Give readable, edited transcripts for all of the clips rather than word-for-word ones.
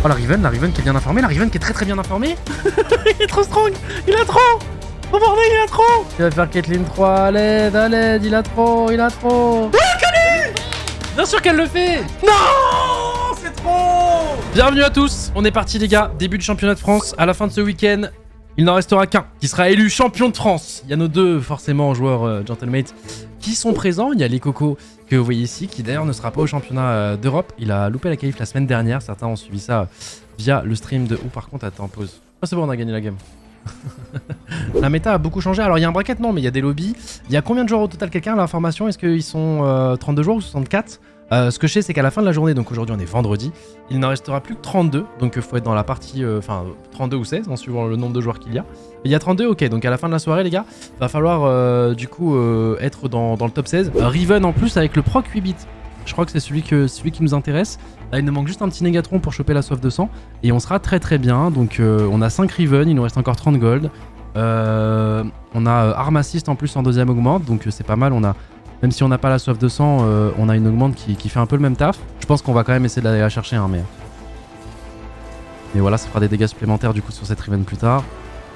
Oh la Riven qui est bien informée, la Riven qui est très bien informée. Il est trop strong, il a trop. Oh bordel, il a trop. Il va faire Caitlyn 3, à l'aide, il a trop. Ouais, Kali. Bien sûr qu'elle le fait. Non, c'est trop. Bienvenue à tous, on est parti les gars, début de championnat de France. À la fin de ce week-end, il n'en restera qu'un qui sera élu champion de France. Il y a nos deux forcément joueurs Gentlemates qui sont présents. Il y a les cocos que vous voyez ici, qui d'ailleurs ne sera pas au championnat d'Europe. Il a loupé la qualif la semaine dernière. Certains ont suivi ça via le stream de... Oh par contre, attends, pause. Oh c'est bon, on a gagné la game. La méta a beaucoup changé. Alors il y a un bracket, non, mais il y a des lobbies. Il y a combien de joueurs au total, quelqu'un a l'information? Est-ce qu'ils sont 32 joueurs ou 64? Ce que je sais, c'est qu'à la fin de la journée, donc aujourd'hui on est vendredi, il n'en restera plus que 32. Donc il faut être dans la partie, enfin 32 ou 16, en suivant le nombre de joueurs qu'il y a. Et il y a 32, ok, donc à la fin de la soirée les gars, va falloir du coup être dans le top 16. Riven en plus avec le proc 8 bits. Je crois que c'est celui qui nous intéresse. Là il nous manque juste un petit Négatron pour choper la soif de sang. Et on sera très bien, donc on a 5 Riven, il nous reste encore 30 gold. On a Arm Assist en plus en deuxième augmente, donc c'est pas mal, on a... Même si on n'a pas la soif de sang, on a une augmente qui fait un peu le même taf. Je pense qu'on va quand même essayer d'aller la chercher, hein, mais voilà, ça fera des dégâts supplémentaires du coup sur cette Riven plus tard.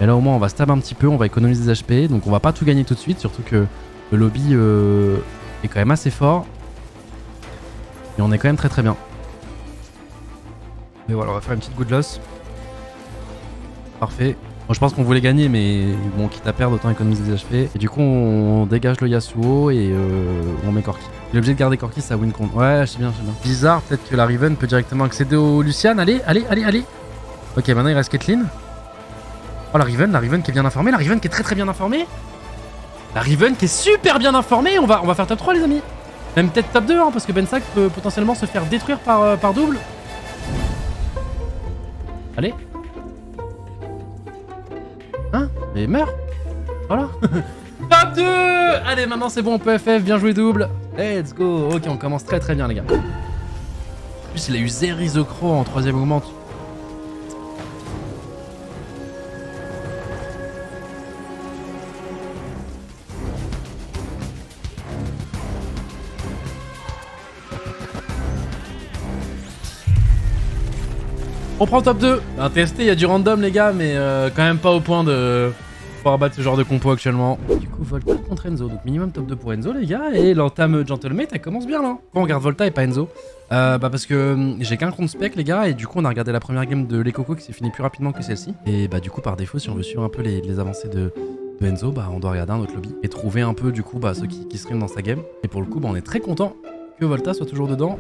Et là au moins on va stab un petit peu, on va économiser des HP, donc on va pas tout gagner tout de suite, surtout que le lobby est quand même assez fort. Et on est quand même très bien. Et voilà, on va faire une petite good loss. Parfait. Bon, je pense qu'on voulait gagner, mais bon, quitte à perdre, autant économiser des HP. Et du coup, on dégage le Yasuo et on met Corki. Il est obligé de garder Corki, ça win contre. Ouais, je sais bien. Bizarre, peut-être que la Riven peut directement accéder au Lucian. Allez. Ok, maintenant il reste Caitlyn. Oh, la Riven qui est bien informée, la Riven qui est très bien informée. La Riven qui est super bien informée. On va faire top 3, les amis. Même peut-être top 2, hein, parce que Bensac peut potentiellement se faire détruire par double. Allez. Hein? Mais meurs. Voilà. Top 2. Allez, maintenant c'est bon, on peut FF, bien joué double. Let's go. Ok, on commence très bien les gars. En plus il a eu Zerizocro en troisième augmente. On prend top 2. Un TST, il y a du random les gars, mais quand même pas au point de pouvoir battre ce genre de compo actuellement. Du coup, Volta contre Enzo. Donc minimum top 2 pour Enzo les gars. Et l'entame Gentlemate, elle commence bien là. Pourquoi on regarde Volta et pas Enzo? Parce que j'ai qu'un compte spec les gars. Et du coup, on a regardé la première game de les cocos qui s'est finie plus rapidement que celle-ci. Et bah du coup, par défaut, si on veut suivre un peu les avancées de Enzo, bah on doit regarder un autre lobby. Et trouver un peu du coup ceux qui stream dans sa game. Et pour le coup, bah, on est très content que Volta soit toujours dedans.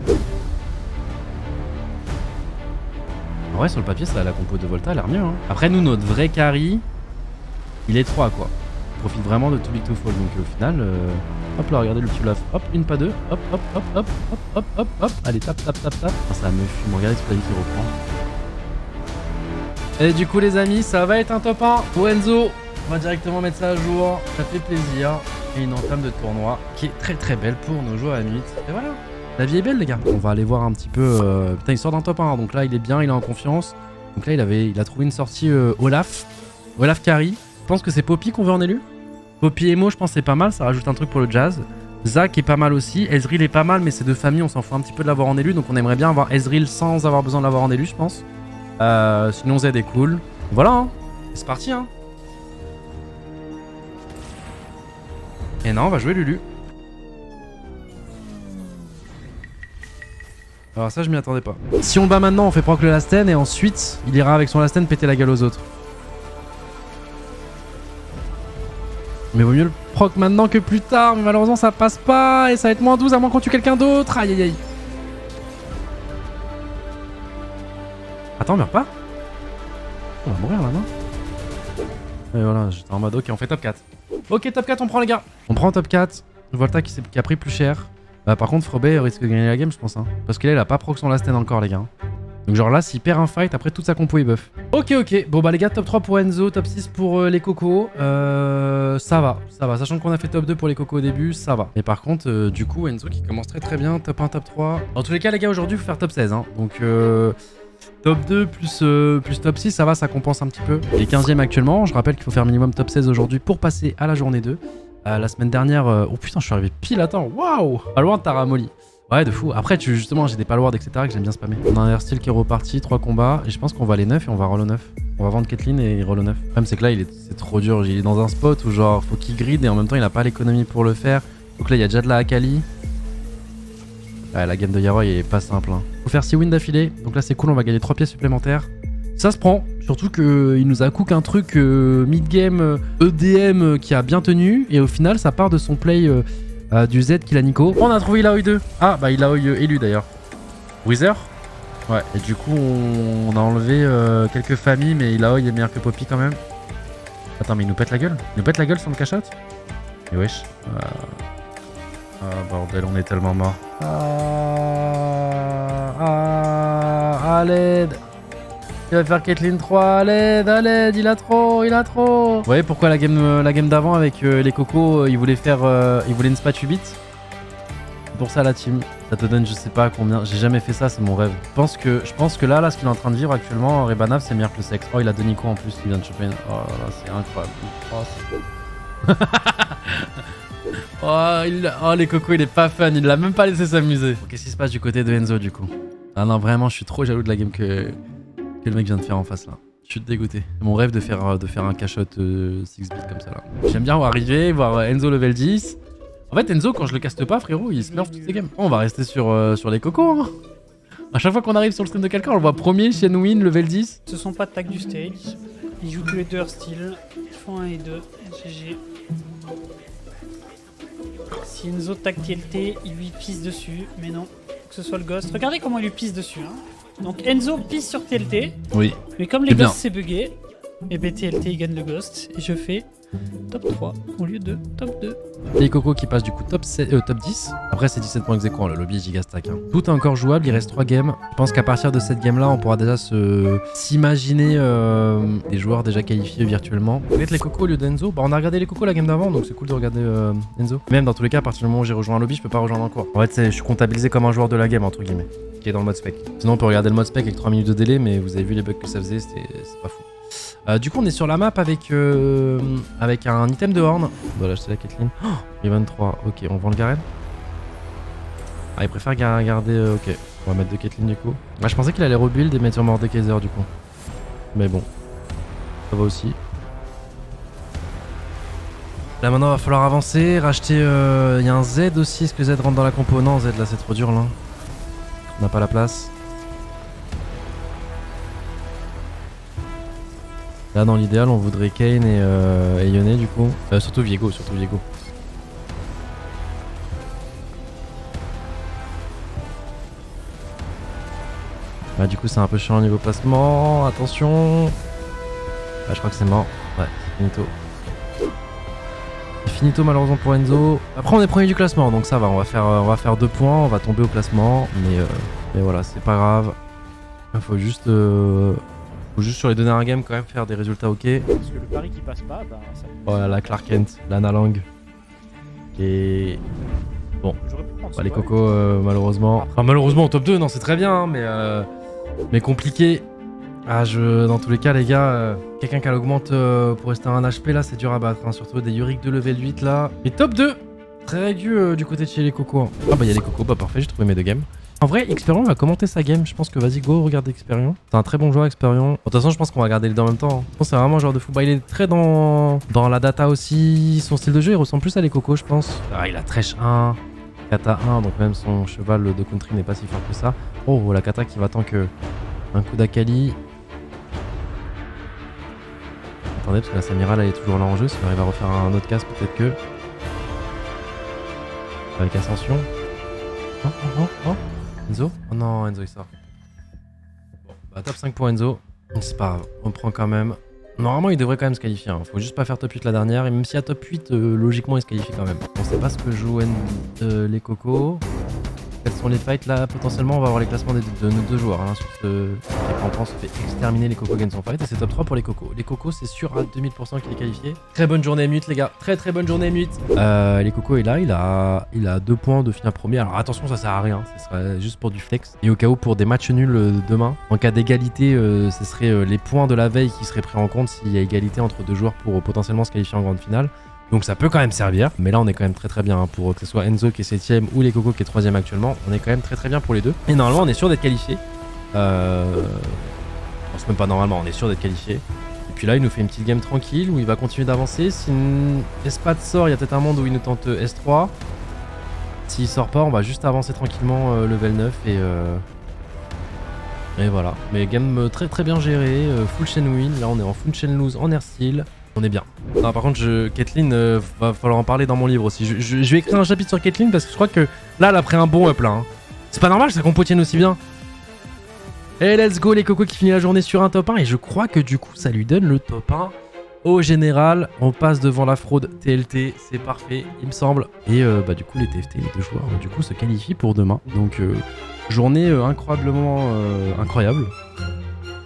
Ouais, sur le papier, ça, la compo de Volta a l'air mieux. Hein. Après, nous, notre vrai carry, il est 3, quoi. On profite vraiment de Too Big to Fall. Donc, au final, hop là, regardez le petit bluff. Hop, une, pas deux. Hop. Allez, tap. Oh, ça me fume. Regardez toute la vie qui reprend. Et du coup, les amis, ça va être un top 1 pour Enzo. On va directement mettre ça à jour. Ça fait plaisir. Et une entame de tournoi qui est très belle pour nos joueurs à la minute. Et voilà. La vie est belle les gars. On va aller voir un petit peu... Putain il sort d'un top 1 donc là il est bien, il est en confiance. Donc là il a trouvé une sortie Olaf carry. Je pense que c'est Poppy qu'on veut en élu. Poppy Emo je pense c'est pas mal, ça rajoute un truc pour le jazz. Zach est pas mal aussi, Ezreal est pas mal mais c'est de famille, on s'en fout un petit peu de l'avoir en élu. Donc on aimerait bien avoir Ezreal sans avoir besoin de l'avoir en élu je pense. Sinon Z est cool. Voilà hein. C'est parti hein. Et non on va jouer Lulu. Alors ça je m'y attendais pas. Si on bat maintenant on fait proc le Lasten et ensuite il ira avec son Lasten péter la gueule aux autres. Mais vaut mieux le proc maintenant que plus tard, mais malheureusement ça passe pas et ça va être moins 12 à moins qu'on tue quelqu'un d'autre. Aïe. Attends meurs pas. On va mourir là non. Et voilà j'étais en mode ok on fait top 4. Ok top 4 on prend les gars. On prend top 4. Volta qui a pris plus cher. Par contre Frobey risque de gagner la game je pense hein. Parce que là il a pas proc son last stand encore les gars. Donc genre là s'il perd un fight après toute sa compo il buff. Ok bon bah les gars top 3 pour Enzo, top 6 pour les cocos. Ça va. Sachant qu'on a fait top 2 pour les cocos au début ça va. Mais par contre du coup Enzo qui commence très bien, top 1, top 3. Dans tous les cas les gars aujourd'hui il faut faire top 16 hein. Donc top 2 plus top 6 ça va, ça compense un petit peu. Il est 15ème actuellement, je rappelle qu'il faut faire minimum top 16 aujourd'hui pour passer à la journée 2. La semaine dernière... Oh putain je suis arrivé pile à temps, waouh. Pas loin de Taramoli. Ouais, de fou. Après, justement, j'ai des palwards, etc. que j'aime bien spammer. On a un air style qui est reparti, 3 combats. Et je pense qu'on va aller 9 et on va roll au 9. On va vendre Caitlyn et roll au 9. Le problème, c'est que là, c'est trop dur. Il est dans un spot où, genre, faut qu'il grid et en même temps, il a pas l'économie pour le faire. Donc là, il y a déjà de la Akali. Ouais, la game de Yaroi, elle est pas simple. Hein. Faut faire 6 wins d'affilée. Donc là, c'est cool, on va gagner 3 pièces supplémentaires. Ça se prend. Surtout qu'il nous a cook un truc mid-game EDM qui a bien tenu. Et au final, ça part de son play. Du Z qu'il a Nico. On a trouvé Illaoi 2. Ah bah Illaoi élu d'ailleurs. Wither. Ouais. Et du coup on a enlevé quelques familles mais Illaoi est meilleur que Poppy quand même. Attends mais il nous pète la gueule. Il nous pète la gueule sans le cachot. Et wesh. Ah bordel on est tellement mort. À l'aide. Il va faire Caitlyn 3, à l'aide, il a trop. Vous voyez pourquoi la game d'avant avec les cocos, il voulait une spat 8 bits. C'est pour ça la team. Ça te donne je sais pas combien. J'ai jamais fait ça, c'est mon rêve. Je pense que là, ce qu'il est en train de vivre actuellement, Rebanav, c'est meilleur que le sexe. Oh, il a 2 Nico en plus, il vient de choper. Oh là là, c'est incroyable. Oh, les cocos, il est pas fun, il l'a même pas laissé s'amuser. Qu'est-ce qui se passe du côté de Enzo du coup? Ah non, vraiment, je suis trop jaloux de la game que le mec vient de faire en face là. Je suis dégoûté. C'est mon rêve de faire un cachot 6 bits comme ça là. J'aime bien arriver, voir Enzo level 10. En fait Enzo quand je le caste pas frérot il se nerve toutes ses games. Oh, on va rester sur les cocos hein. À chaque fois qu'on arrive sur le stream de quelqu'un on le voit premier, Shen Win, level 10. Ce sont pas de tag du stage. Ils jouent tous les deux leur style. Ils font 1 et 2. GG. Si Enzo tag TLT, il lui pisse dessus. Mais non, que ce soit le ghost. Regardez comment il lui pisse dessus hein. Donc Enzo pisse sur TLT. Oui. Mais comme les ghosts c'est bugué, et ben TLT il gagne le ghost. Et je fais top 3 au lieu de top 2. Les cocos qui passent du coup top 10. Après c'est 17 points ex-aequo, le lobby est giga stack. Hein. Tout est encore jouable, il reste 3 games. Je pense qu'à partir de cette game là, on pourra déjà s'imaginer des joueurs déjà qualifiés virtuellement. Peut-être les cocos au lieu d'Enzo. Bah on a regardé les cocos la game d'avant, donc c'est cool de regarder Enzo. Même dans tous les cas, à partir du moment où j'ai rejoint un lobby, je peux pas rejoindre un cours. En fait, je suis comptabilisé comme un joueur de la game entre guillemets, qui est dans le mode spec. Sinon on peut regarder le mode spec avec 3 minutes de délai, mais vous avez vu les bugs que ça faisait, c'est pas fou. Du coup on est sur la map avec un item de horn. On doit l'acheter la Caitlyn. Oh, il est 23, ok on vend le Garen. Ah il préfère garder, ok. On va mettre de Caitlyn du coup. Ah, je pensais qu'il allait rebuild et mettre sur Mordekaiser du coup. Mais bon, ça va aussi. Là maintenant il va falloir avancer, racheter, il y a un Z aussi, est-ce que Z rentre dans la compo? Non Z là c'est trop dur là. On n'a pas la place. Là dans l'idéal on voudrait Kayn et Yone du coup. Surtout Viego. Bah du coup c'est un peu chiant au niveau placement. Attention. Bah je crois que c'est mort. Ouais, c'est finito. C'est finito malheureusement pour Enzo. Après on est premier du classement donc ça va. On va faire 2 points. On va tomber au classement. Mais voilà c'est pas grave. Il faut juste sur les dernières games quand même faire des résultats ok. Parce que le pari qui passe pas, bah ça. Voilà la Clark Kent, Lana Lang. Et bon, bah, les cocos malheureusement. Enfin malheureusement au top 2, non c'est très bien hein, mais compliqué. Ah dans tous les cas les gars, quelqu'un qui augmente pour rester à 1 HP là c'est dur à battre. Hein, surtout des Yorick de level 8 là. Et top 2 très régu du côté de chez les cocos. Hein. Ah bah il y a les cocos, bah parfait, j'ai trouvé mes 2 games. En vrai, Experion va commenter sa game. Je pense que vas-y, go, regarde Experion. C'est un très bon joueur, Experion. De toute façon, je pense qu'on va regarder les deux en même temps. Hein. Je pense que c'est vraiment un joueur de foot. Bah, il est très dans la data aussi. Son style de jeu, il ressemble plus à les cocos, je pense. Ah, il a Thresh 1, Kata 1, donc même son cheval de country n'est pas si fort que ça. Oh, la Kata qui va tant que un coup d'Akali. Attendez, parce que la Samira, là, elle est toujours là en jeu. Si on arrive à refaire un autre casse, peut-être que. Avec Ascension. Oh. Enzo? Oh non, Enzo il sort. Bon, bah top 5 pour Enzo. C'est pas grave, on prend quand même. Normalement il devrait quand même se qualifier, hein. Faut juste pas faire top 8 la dernière. Et même s'il y a top 8, logiquement il se qualifie quand même. On sait pas ce que jouent les cocos. Quels sont les fights là? Potentiellement on va avoir les classements de nos 2 joueurs hein, sur ce récompense fait exterminer les cocos gagnent son fight et c'est top 3 pour les cocos. Les cocos c'est sûr à 2000% qu'il est qualifié. Très bonne journée mute les gars, très bonne journée mute. Les cocos est là, il a 2 points de finir premier. Alors attention ça sert à rien, ce serait juste pour du flex. Et au cas où pour des matchs nuls demain, en cas d'égalité ce serait les points de la veille qui seraient pris en compte s'il y a égalité entre 2 joueurs pour potentiellement se qualifier en grande finale. Donc ça peut quand même servir. Mais là, on est quand même très bien hein, pour que ce soit Enzo qui est 7ème ou les Cocos qui est 3ème actuellement. On est quand même très bien pour les deux. Et normalement, on est sûr d'être qualifié. On se même pas normalement, on est sûr d'être qualifié. Et puis là, il nous fait une petite game tranquille où il va continuer d'avancer. Si Espat sort, il y a peut-être un monde où il nous tente S3. S'il sort pas, on va juste avancer tranquillement level 9 et voilà. Mais game très bien géré, full chain win. Là, on est en full chain lose en air steel. On est bien. Non, par contre, Caitlyn, va falloir en parler dans mon livre aussi. Je vais écrire un chapitre sur Caitlyn parce que je crois que là, elle a pris un bon up là. Hein. C'est pas normal ça qu'on potienne aussi bien. Et let's go les Cocos qui finit la journée sur un top 1. Et je crois que du coup, ça lui donne le top 1. Au général, on passe devant la fraude TLT, c'est parfait, il me semble. Et bah du coup, les TFT, les deux joueurs, du coup, se qualifient pour demain. Donc, journée incroyablement incroyable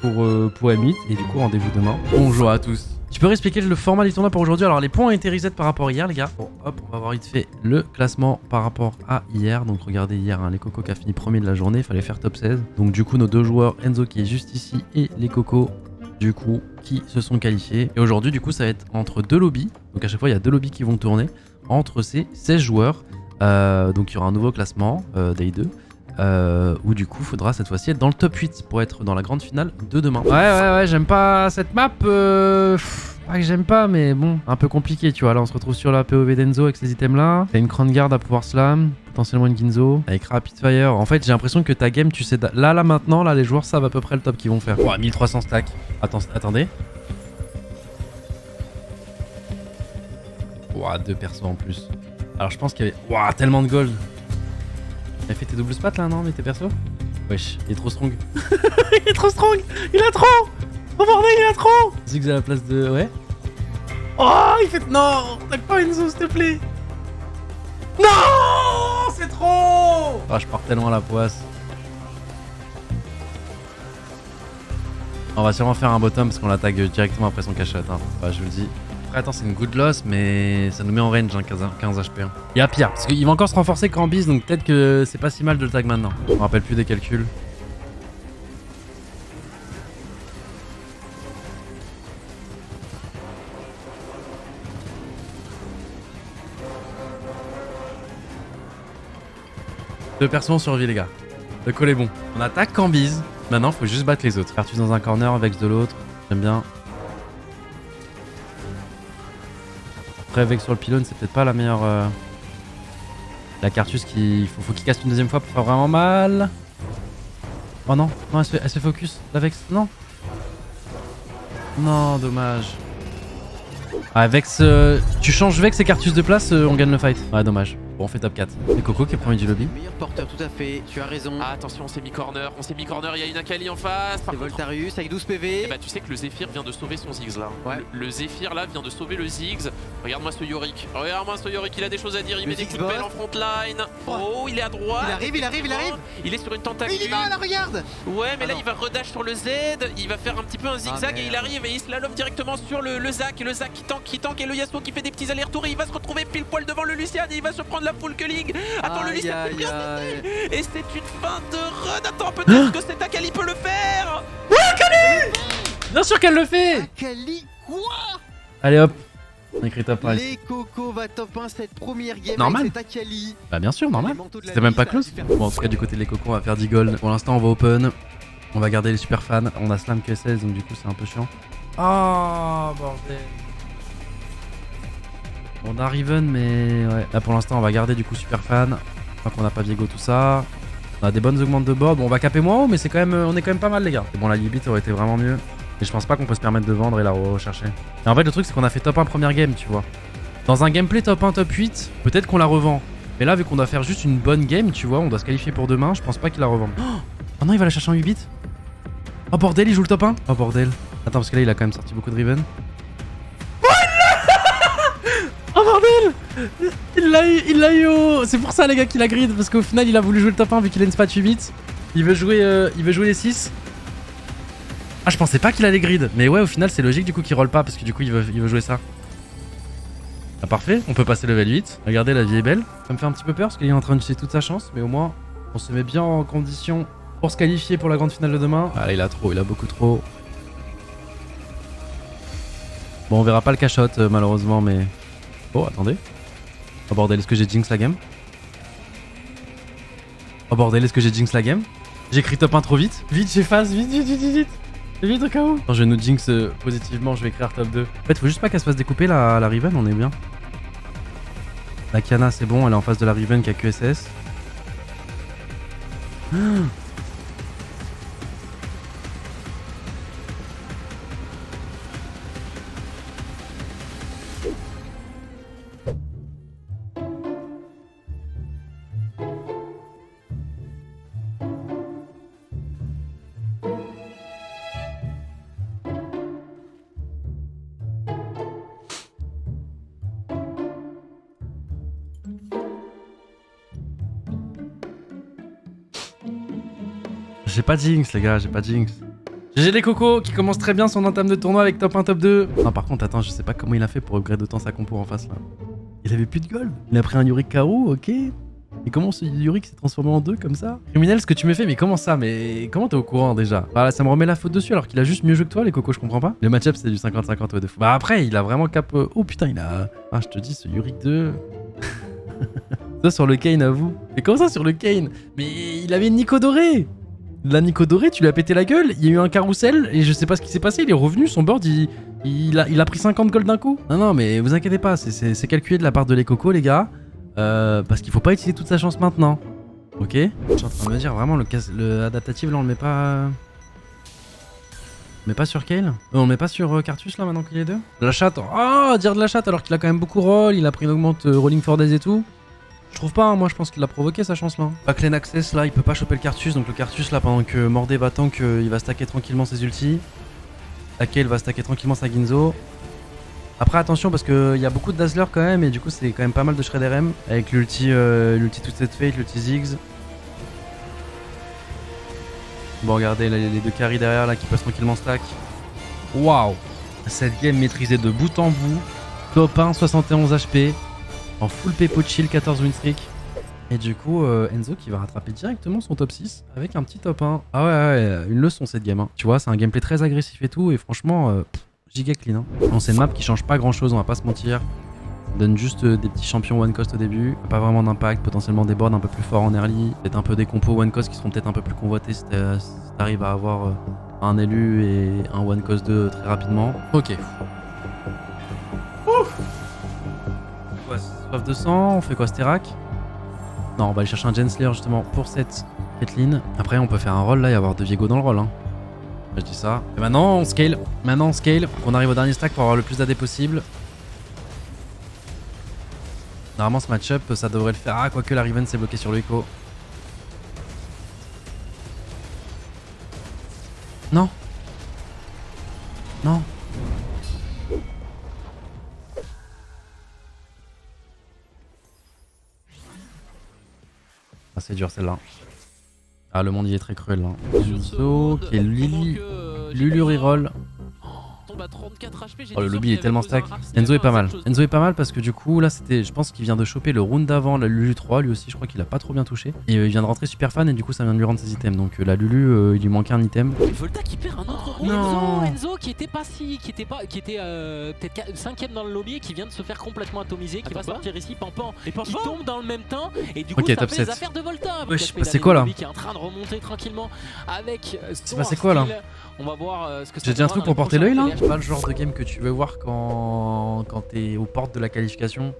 pour M8. Et du coup, rendez-vous demain. Bonjour à tous. Tu peux expliquer le format du tournoi pour aujourd'hui? Alors, les points ont été reset par rapport à hier, les gars. Bon, hop, on va voir vite fait le classement par rapport à hier. Donc, regardez hier, hein, les Cocos qui a fini premier de la journée, il fallait faire top 16. Donc, du coup, nos deux joueurs, Enzo qui est juste ici et les Cocos du coup qui se sont qualifiés. Et aujourd'hui du coup ça va être entre deux lobbies, donc à chaque fois il y a deux lobbies qui vont tourner entre ces 16 joueurs. Donc il y aura un nouveau classement Day 2 où du coup il faudra cette fois-ci être dans le top 8 pour être dans la grande finale de demain. Ouais j'aime pas cette map, pas que j'aime pas mais bon un peu compliqué tu vois. Là on se retrouve sur la POV d'Enzo avec ces items là. T'as une Crown Guard à pouvoir slam, potentiellement une Ginzo avec Rapid Fire. En fait j'ai l'impression que ta game tu sais là maintenant là les joueurs savent à peu près le top qu'ils vont faire. Oh, 1300 stacks. Attendez. Ouah, 2 persos en plus. Alors je pense qu'il y avait... Ouah, tellement de gold. T'as fait tes doubles spats là non mais tes persos? Wesh, il est trop strong. Il est trop strong. Il a trop. Oh bordel, il a trop. Ziggs à la place de... Ouais. Oh, il fait... Non, t'as pas Enzo s'il te plaît. Non, c'est trop. Ah, je pars tellement à la poisse. On va sûrement faire un bottom parce qu'on l'attaque directement après son cachot. Hein. Bah, je vous le dis. Après, attends, c'est une good loss, mais ça nous met en range, hein, 15 HP. Hein. Il y a pire, parce qu'il va encore se renforcer quand bis, donc peut-être que c'est pas si mal de le tag maintenant. Je me rappelle plus des calculs. Deux persos ont survécu, les gars. Le call est bon. On attaque quand bise. Maintenant, faut juste battre les autres. Cartus dans un corner, Vex de l'autre. J'aime bien. Après, Vex sur le pylône, c'est peut-être pas la meilleure... La Cartus qui... Faut qu'il casse une deuxième fois pour faire vraiment mal. Oh non, non, elle se fait focus. La Vex, non. Non, dommage. Ah, Vex... tu changes Vex et Cartus de place, on gagne le fight. Ouais, dommage. Bon, on fait top 4. Et Coco qui est premier du lobby. Meilleur porteur, tout à fait, tu as raison. Ah, attention, on s'est mis corner, il y a une Akali en face. C'est Voltarius avec 12 PV. Et bah, tu sais que le Zephyr vient de sauver son Ziggs là. Ouais. Le Zephyr là vient de sauver le Ziggs. Regarde-moi ce Yorick. Regarde-moi ce Yorick, il a des choses à dire. Il met des coups de pelle en front line. Oh, il est à droite. Il arrive. Il est sur une tentacule. Il y va, là, regarde. Ouais, mais Ah là non. il va redash sur le Z. Il va faire un petit peu un zigzag et il arrive et il slalom directement sur le Zac. Et le Zac qui tank et le Yasuo qui fait des petits allers-retours. Et il va se retrouver pile poil devant le Lucian et il va se prendre la full culling. Attends, le Lucian et c'est une fin de run. Attends, peut-être que cette Akali peut le faire. Ouais, Akali. Bien sûr qu'elle le fait. Akali, quoi? Allez hop. On écrit top 1. Les Cocos va top 1 cette première game Normal. avec cette Akali. Bah bien sûr, normal. Les manteaux de la C'était même vie, pas ça close. va faire- Bon, en tout cas, du côté des Cocos, on va faire 10 gold. Pour l'instant, on va open. On va garder les super fans. On a slam que 16, donc du coup, c'est un peu chiant. Oh, bordel. On a Riven, mais ouais. Là, pour l'instant, on va garder du coup super fan. Tant qu'on a pas Viego, tout ça. On a des bonnes augmentes de board. Bon, on va caper moins haut, mais c'est quand même, on est quand même pas mal, les gars. Et bon, la Libit aurait été vraiment mieux. Mais je pense pas qu'on peut se permettre de vendre et la rechercher. Et en fait, le truc, c'est qu'on a fait top 1 première game, tu vois. Dans un gameplay top 1, top 8, peut-être qu'on la revend. Mais là, vu qu'on doit faire juste une bonne game, tu vois, on doit se qualifier pour demain, je pense pas qu'il la revende. Oh non, il va la chercher en 8 bits. Oh bordel, il joue le top 1. Oh bordel. Attends, parce que là, il a quand même sorti beaucoup de Riven. Oh bordel. Il l'a eu au... C'est pour ça, les gars, qu'il a grid. Parce qu'au final, il a voulu jouer le top 1 vu qu'il a une spat 8 bits. Il veut jouer les 6. Ah, je pensais pas qu'il allait grid. Mais ouais, au final, c'est logique du coup qu'il roll pas. Parce que du coup, il veut jouer ça. Ah, parfait, on peut passer level 8. Regardez, la vie est belle. Ça me fait un petit peu peur parce qu'il est en train d'utiliser toute sa chance. Mais au moins, on se met bien en condition pour se qualifier pour la grande finale de demain. Ah, il a beaucoup trop. Bon, on verra pas le cachot malheureusement, mais Oh, attendez. Oh bordel, est-ce que j'ai jinx la game? Oh bordel, est-ce que j'ai jinx la game? J'ai écrit top 1 trop vite. Vite, j'efface, vite. Vite au cas où. Quand je vais nous jinx positivement, je vais écrire top 2. En fait, faut juste pas qu'elle se fasse découper la Riven, on est bien. La Kiana, c'est bon, elle est en face de la Riven qui a QSS. J'ai pas de jinx les gars, j'ai pas de jinx. GG les cocos qui commence très bien son entame de tournoi avec top 1, top 2. Non par contre attends, je sais pas comment il a fait pour upgrade autant sa compo en face là. Il avait plus de gold. Il a pris un Yorick KO, ok. Et comment ce Yorick s'est transformé en 2 comme ça? Criminel ce que tu me fais, mais comment ça? Mais comment t'es au courant déjà? Voilà, ça me remet la faute dessus alors qu'il a juste mieux joué que toi les cocos, je comprends pas. Le match-up c'est du 50-50 de fou. Bah après il a vraiment cap... Oh putain il a... Ah je te dis ce Yorick 2... Ça sur le Kayn à vous. Mais comment ça sur le Kayn? Mais il avait une Nico doré. La Nico doré, tu lui as pété la gueule, il y a eu un carrousel et je sais pas ce qui s'est passé, il est revenu, son board il a pris 50 gold d'un coup. Non mais vous inquiétez pas, c'est calculé de la part de les cocos les gars, parce qu'il faut pas utiliser toute sa chance maintenant. Ok. Je suis en train de me dire vraiment le adaptatif là on le met pas... On met pas sur Kayle? On le met pas sur Cartus là maintenant qu'il est 2? De la chatte, oh dire de la chatte alors qu'il a quand même beaucoup roll, il a pris une augmente rolling for days et tout. Je trouve pas, hein. Moi je pense qu'il a provoqué sa chance là. Pas Clean Access là, il peut pas choper le Cartus, donc le Cartus là pendant que Mordé va tank, il va stacker tranquillement ses ultis. Kayle va stacker tranquillement sa Ginzo. Après attention parce qu'il y a beaucoup de Dazzler quand même et du coup c'est quand même pas mal de Shred RM avec l'ulti Twisted Fate, l'ulti Ziggs. Bon regardez les deux carries derrière là qui passent tranquillement stack. Waouh. Cette game maîtrisée de bout en bout. Top 1, 71 HP. En full pepo chill, 14 win streak. Et du coup, Enzo qui va rattraper directement son top 6 avec un petit top 1. Ah ouais, une leçon cette game. Hein. Tu vois, c'est un gameplay très agressif et tout. Et franchement, giga clean. Hein. Bon, c'est une map qui change pas grand chose, on va pas se mentir. Ça donne juste des petits champions one cost au début. Pas vraiment d'impact, potentiellement des boards un peu plus forts en early. Peut-être un peu des compos one cost qui seront peut-être un peu plus convoités si t'arrives à avoir un élu et un one cost 2 très rapidement. Ok. Ouf. Soif de sang, on fait quoi, Sterak? Non, on va aller chercher un Genslayer justement pour cette Caitlyn. Après, on peut faire un roll là et avoir 2 Viego dans le roll. Hein. Je dis ça. Et maintenant, on scale. Maintenant, on scale. On arrive au dernier stack pour avoir le plus d'AD possible. Normalement, ce match-up, ça devrait le faire. Ah, quoique la Riven s'est bloquée sur le Echo. Non. Non. Ah, c'est dur celle-là. Ah, le monde il est très cruel là. Juzo qui est Lulu reroll. Oh, le lobby est tellement stack. Enzo est pas mal. Enzo est pas mal parce que du coup là c'était, je pense qu'il vient de choper le round d'avant la Lulu 3, lui aussi je crois qu'il a pas trop bien touché. Et il vient de rentrer super fan et du coup ça vient de lui rendre ses items. Donc la Lulu il lui manquait un item. Et Volta qui perd un autre round. Enzo qui était pas si, qui était peut-être 5ème dans le lobby et qui vient de se faire complètement atomiser, qui va sortir ici, Pampan qui tombe dans le même temps et du coup ça fait les affaires de Volta. C'est quoi là? Qui est en train de remonter tranquillement avec. C'est passé quoi là? On va voir ce que ça. J'ai dit un truc pour porter l'œil là? C'est pas le genre de game que tu veux voir quand t'es aux portes de la qualification.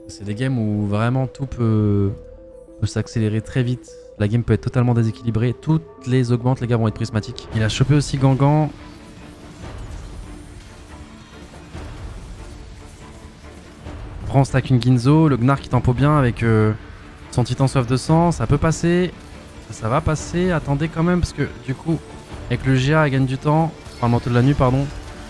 C'est des games où vraiment tout peut s'accélérer très vite. La game peut être totalement déséquilibrée. Toutes les augmentes, les gars, vont être prismatiques. Il a chopé aussi Gangan. Prends stack une Ginzo. Le Gnar qui tempo bien avec son titan soif de sang. Ça peut passer. Ça va passer. Attendez quand même parce que du coup, avec le GA, elle gagne du temps. Enfin, le manteau de la nuit, pardon.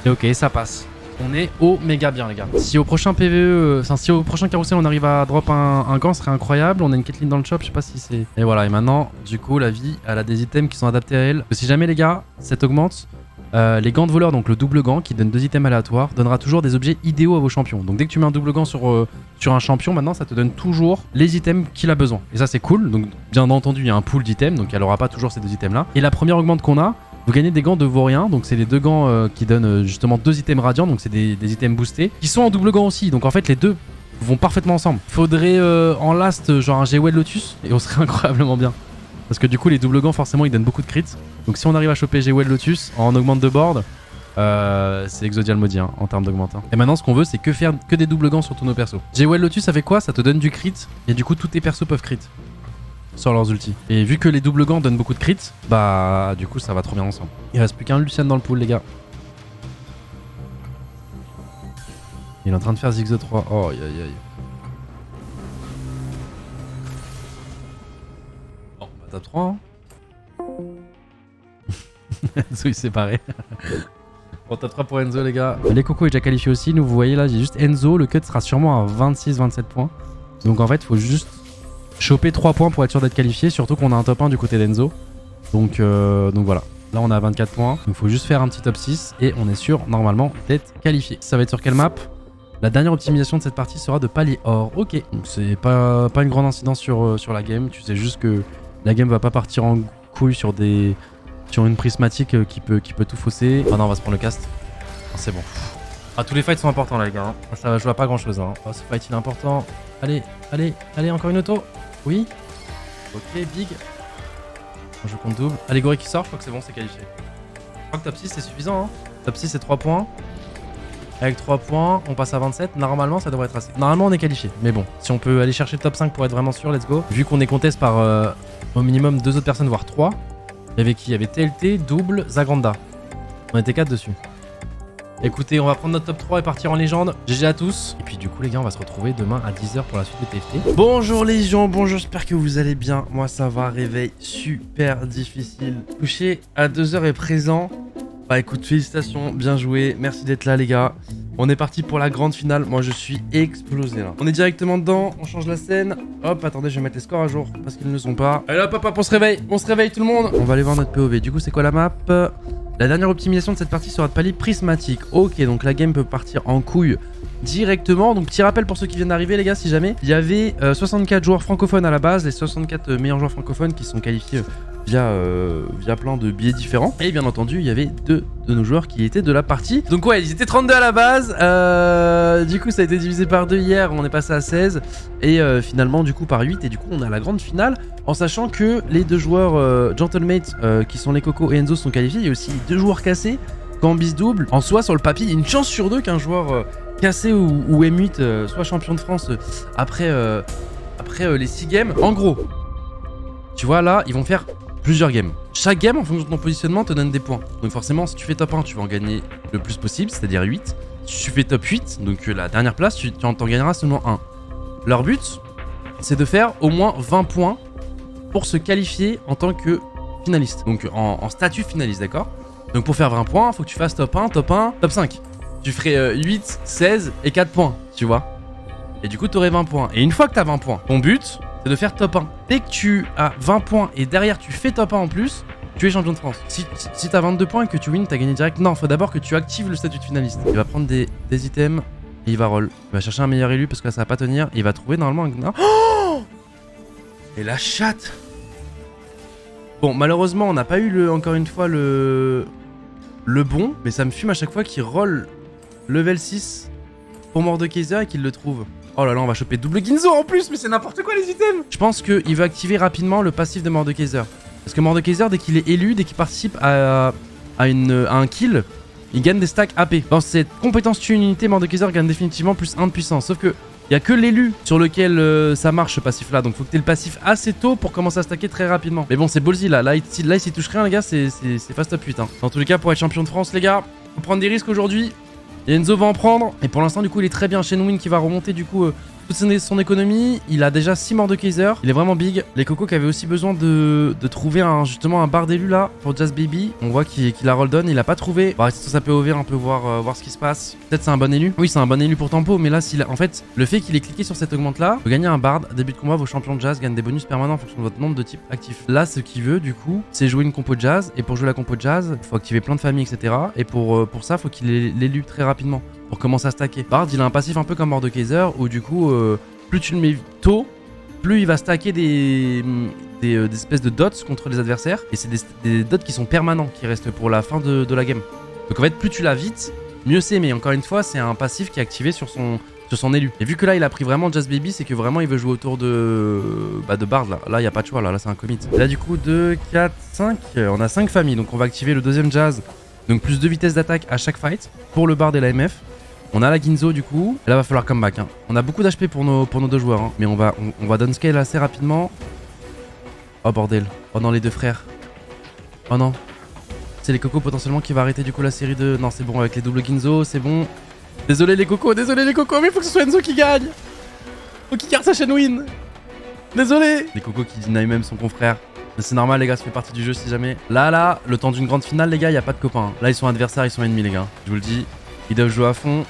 Et ok, ça passe. On est au méga bien, les gars. Si au prochain PVE, enfin, si au prochain carrousel, on arrive à drop un gant, ce serait incroyable. On a une Caitlyn dans le shop, je sais pas si c'est. Et voilà, et maintenant, du coup, la vie, elle a des items qui sont adaptés à elle. Si jamais, les gars, cette augmente, les gants de voleur, donc le double gant qui donne 2 items aléatoires, donnera toujours des objets idéaux à vos champions. Donc dès que tu mets un double gant sur un champion, maintenant, ça te donne toujours les items qu'il a besoin. Et ça, c'est cool. Donc, bien entendu, il y a un pool d'items, donc elle aura pas toujours ces 2 items là. Et la première augmente qu'on a, Vous gagnez des gants de vaurien, donc c'est les 2 gants qui donnent justement 2 items radiants, donc c'est des items boostés, qui sont en double gant aussi, donc en fait les deux vont parfaitement ensemble. Faudrait en last genre un Jewel Lotus, et on serait incroyablement bien. Parce que du coup les double gants forcément ils donnent beaucoup de crits, donc si on arrive à choper Jewel Lotus en augmente de board, c'est Exodial Maudit hein, en termes d'augmente. Hein. Et maintenant ce qu'on veut c'est faire que des double gants sur tous nos persos. Jewel Lotus ça fait quoi? Ça te donne du crit, et du coup tous tes persos peuvent crit sur leurs ultis. Et vu que les double gants donnent beaucoup de crits, bah du coup ça va trop bien ensemble. Il reste plus qu'un Lucian dans le pool les gars. Il est en train de faire Ziggs 3. Oh aïe aïe aïe. Bon bah top 3 hein. Enzo il s'est barré. Bon top 3 pour Enzo les gars. Les Coco est déjà qualifié aussi. Nous vous voyez là j'ai juste Enzo. Le cut sera sûrement à 26-27 points. Donc en fait faut juste choper 3 points pour être sûr d'être qualifié, surtout qu'on a un top 1 du côté d'Enzo. Donc voilà. Là on a 24 points. Donc il faut juste faire un petit top 6 et on est sûr normalement d'être qualifié. Ça va être sur quelle map? La dernière optimisation de cette partie sera de palier or. Ok. Donc c'est pas une grande incidence sur la game. Tu sais juste que la game va pas partir en couille sur une prismatique qui peut tout fausser. Ah non on va se prendre le cast. Ah, c'est bon. Ah tous les fights sont importants là les gars. Hein. Ça va jouer à pas grand chose. Hein. Oh, ce fight il est important. Allez, allez, allez, encore une auto. Oui. Ok, big. On joue contre double. Allégorie qui sort, je crois que c'est bon, c'est qualifié. Je crois que top 6 c'est suffisant. Hein. Top 6 c'est 3 points. Avec 3 points, on passe à 27. Normalement, ça devrait être assez. Normalement, on est qualifié. Mais bon, si on peut aller chercher le top 5 pour être vraiment sûr, let's go. Vu qu'on est contest par au minimum 2 autres personnes, voire 3. Il y avait qui? Il y avait TLT, double, Zagranda. On était 4 dessus. Écoutez, on va prendre notre top 3 et partir en légende. GG à tous. Et puis du coup les gars, on va se retrouver demain à 10h pour la suite de TFT. Bonjour les gens, bonjour, j'espère que vous allez bien. Moi ça va, réveil super difficile. Coucher à 2h est présent. Bah écoute, félicitations, bien joué. Merci d'être là les gars. On est parti pour la grande finale. Moi je suis explosé là. On est directement dedans, on change la scène. Hop, attendez, je vais mettre les scores à jour parce qu'ils ne le sont pas. Allez hop hop hop, on se réveille tout le monde. On va aller voir notre POV. Du coup c'est quoi la map? La dernière optimisation de cette partie sera de palier prismatique. Ok, donc la game peut partir en couille directement. Donc petit rappel pour ceux qui viennent d'arriver les gars, si jamais. Il y avait 64 joueurs francophones à la base, les 64 meilleurs joueurs francophones qui sont qualifiés via plein de biais différents. Et bien entendu, il y avait 2 de nos joueurs qui étaient de la partie. Donc ouais, ils étaient 32 à la base. Du coup, ça a été divisé par 2 hier. On est passé à 16. Et finalement, du coup, par 8. Et du coup, on a la grande finale. En sachant que les 2 joueurs Gentlemates, qui sont les Coco et Enzo, sont qualifiés. Il y a aussi 2 joueurs cassés. Gambis double. En soi, sur le papier, il y a une chance sur 2 qu'un joueur cassé ou M8 soit champion de France après les 6 games. En gros, tu vois là, ils vont faire plusieurs games. Chaque game, en fonction de ton positionnement, te donne des points. Donc forcément, si tu fais top 1, tu vas en gagner le plus possible, c'est-à-dire 8. Si tu fais top 8, donc la dernière place, tu en gagneras seulement 1. Leur but, c'est de faire au moins 20 points pour se qualifier en tant que finaliste. Donc en statut finaliste, d'accord? Donc pour faire 20 points, il faut que tu fasses top 1, top 5. Tu ferais 8, 16 et 4 points, tu vois. Et du coup, tu aurais 20 points. Et une fois que tu as 20 points, ton but, c'est de faire top 1. Dès que tu as 20 points et derrière tu fais top 1 en plus, tu es champion de France. Si tu as 22 points et que tu wins, tu as gagné direct. Non, faut d'abord que tu actives le statut de finaliste. Il va prendre des items et il va roll. Il va chercher un meilleur élu parce que là, ça va pas tenir. Et il va trouver normalement un... Oh, et la chatte. Bon, malheureusement, on n'a pas eu encore une fois le bon. Mais ça me fume à chaque fois qu'il roll level 6 pour Mordekaiser et qu'il le trouve. Oh là là, on va choper double Ginzo en plus, mais c'est n'importe quoi les items. Je pense qu'il va activer rapidement le passif de Mordekaiser. Parce que Mordekaiser, dès qu'il est élu, dès qu'il participe à un kill, il gagne des stacks AP. Dans cette compétence tue une unité, Mordekaiser gagne définitivement plus 1 de puissance. Sauf que il n'y a que l'élu sur lequel ça marche ce passif là. Donc faut que tu aies le passif assez tôt pour commencer à stacker très rapidement. Mais bon, c'est ballsy là. Là, s'il touche rien, les gars, c'est fast top 8. Hein. Dans tous les cas, pour être champion de France, les gars, faut prendre des risques aujourd'hui. Et Enzo va en prendre. Et pour l'instant, du coup, il est très bien. Shenwin qui va remonter, du coup, toute son économie. Il a déjà 6 Mordekaiser. Il est vraiment big. Les Cocos qui avaient aussi besoin de trouver justement un bar d'élu là pour Jazz Baby. On voit qu'il a roll down. Il a pas trouvé. On va rester sur sa POV un peu voir ce qui se passe. Peut-être c'est un bon élu. Oui, c'est un bon élu pour Tempo. Mais là, en fait, le fait qu'il ait cliqué sur cette augmente là, vous gagnez un bard. Début de combat, vos champions de Jazz gagnent des bonus permanents en fonction de votre nombre de types actifs. Là, ce qu'il veut, du coup, c'est jouer une compo de Jazz. Et pour jouer la compo de Jazz, il faut activer plein de familles, etc. Et pour ça, il faut qu'il ait l'élu très rapidement pour commencer à stacker. Bard, il a un passif un peu comme Mordekaiser où du coup, plus tu le mets tôt, plus il va stacker des espèces de dots contre les adversaires. Et c'est des dots qui sont permanents, qui restent pour la fin de la game. Donc en fait, plus tu l'as vite, mieux c'est. Mais encore une fois, c'est un passif qui est activé sur son élu. Et vu que là, il a pris vraiment Jazz Baby, c'est que vraiment, il veut jouer autour de Bard. Là, il n'y a pas de choix. Là c'est un commit. Et là, du coup, 2, 4, 5. On a 5 familles. Donc on va activer le deuxième Jazz. Donc plus de vitesse d'attaque à chaque fight pour le Bard et la MF. On a la Ginzo du coup. Et là, va falloir comeback. Hein. On a beaucoup d'HP pour nos deux joueurs. Hein. Mais on va downscale assez rapidement. Oh bordel. Oh non, les deux frères. Oh non. C'est les cocos potentiellement qui va arrêter du coup la série de... Non, c'est bon, avec les doubles Ginzo, c'est bon. Désolé les cocos, mais il faut que ce soit Enzo qui gagne. Faut qu'il garde sa chaîne win. Désolé. Les cocos qui deny même son confrère. Mais c'est normal les gars, ça fait partie du jeu si jamais. Là, le temps d'une grande finale les gars, y a pas de copains. Là, ils sont adversaires, ils sont ennemis les gars. Je vous le dis, ils doivent jouer à fond.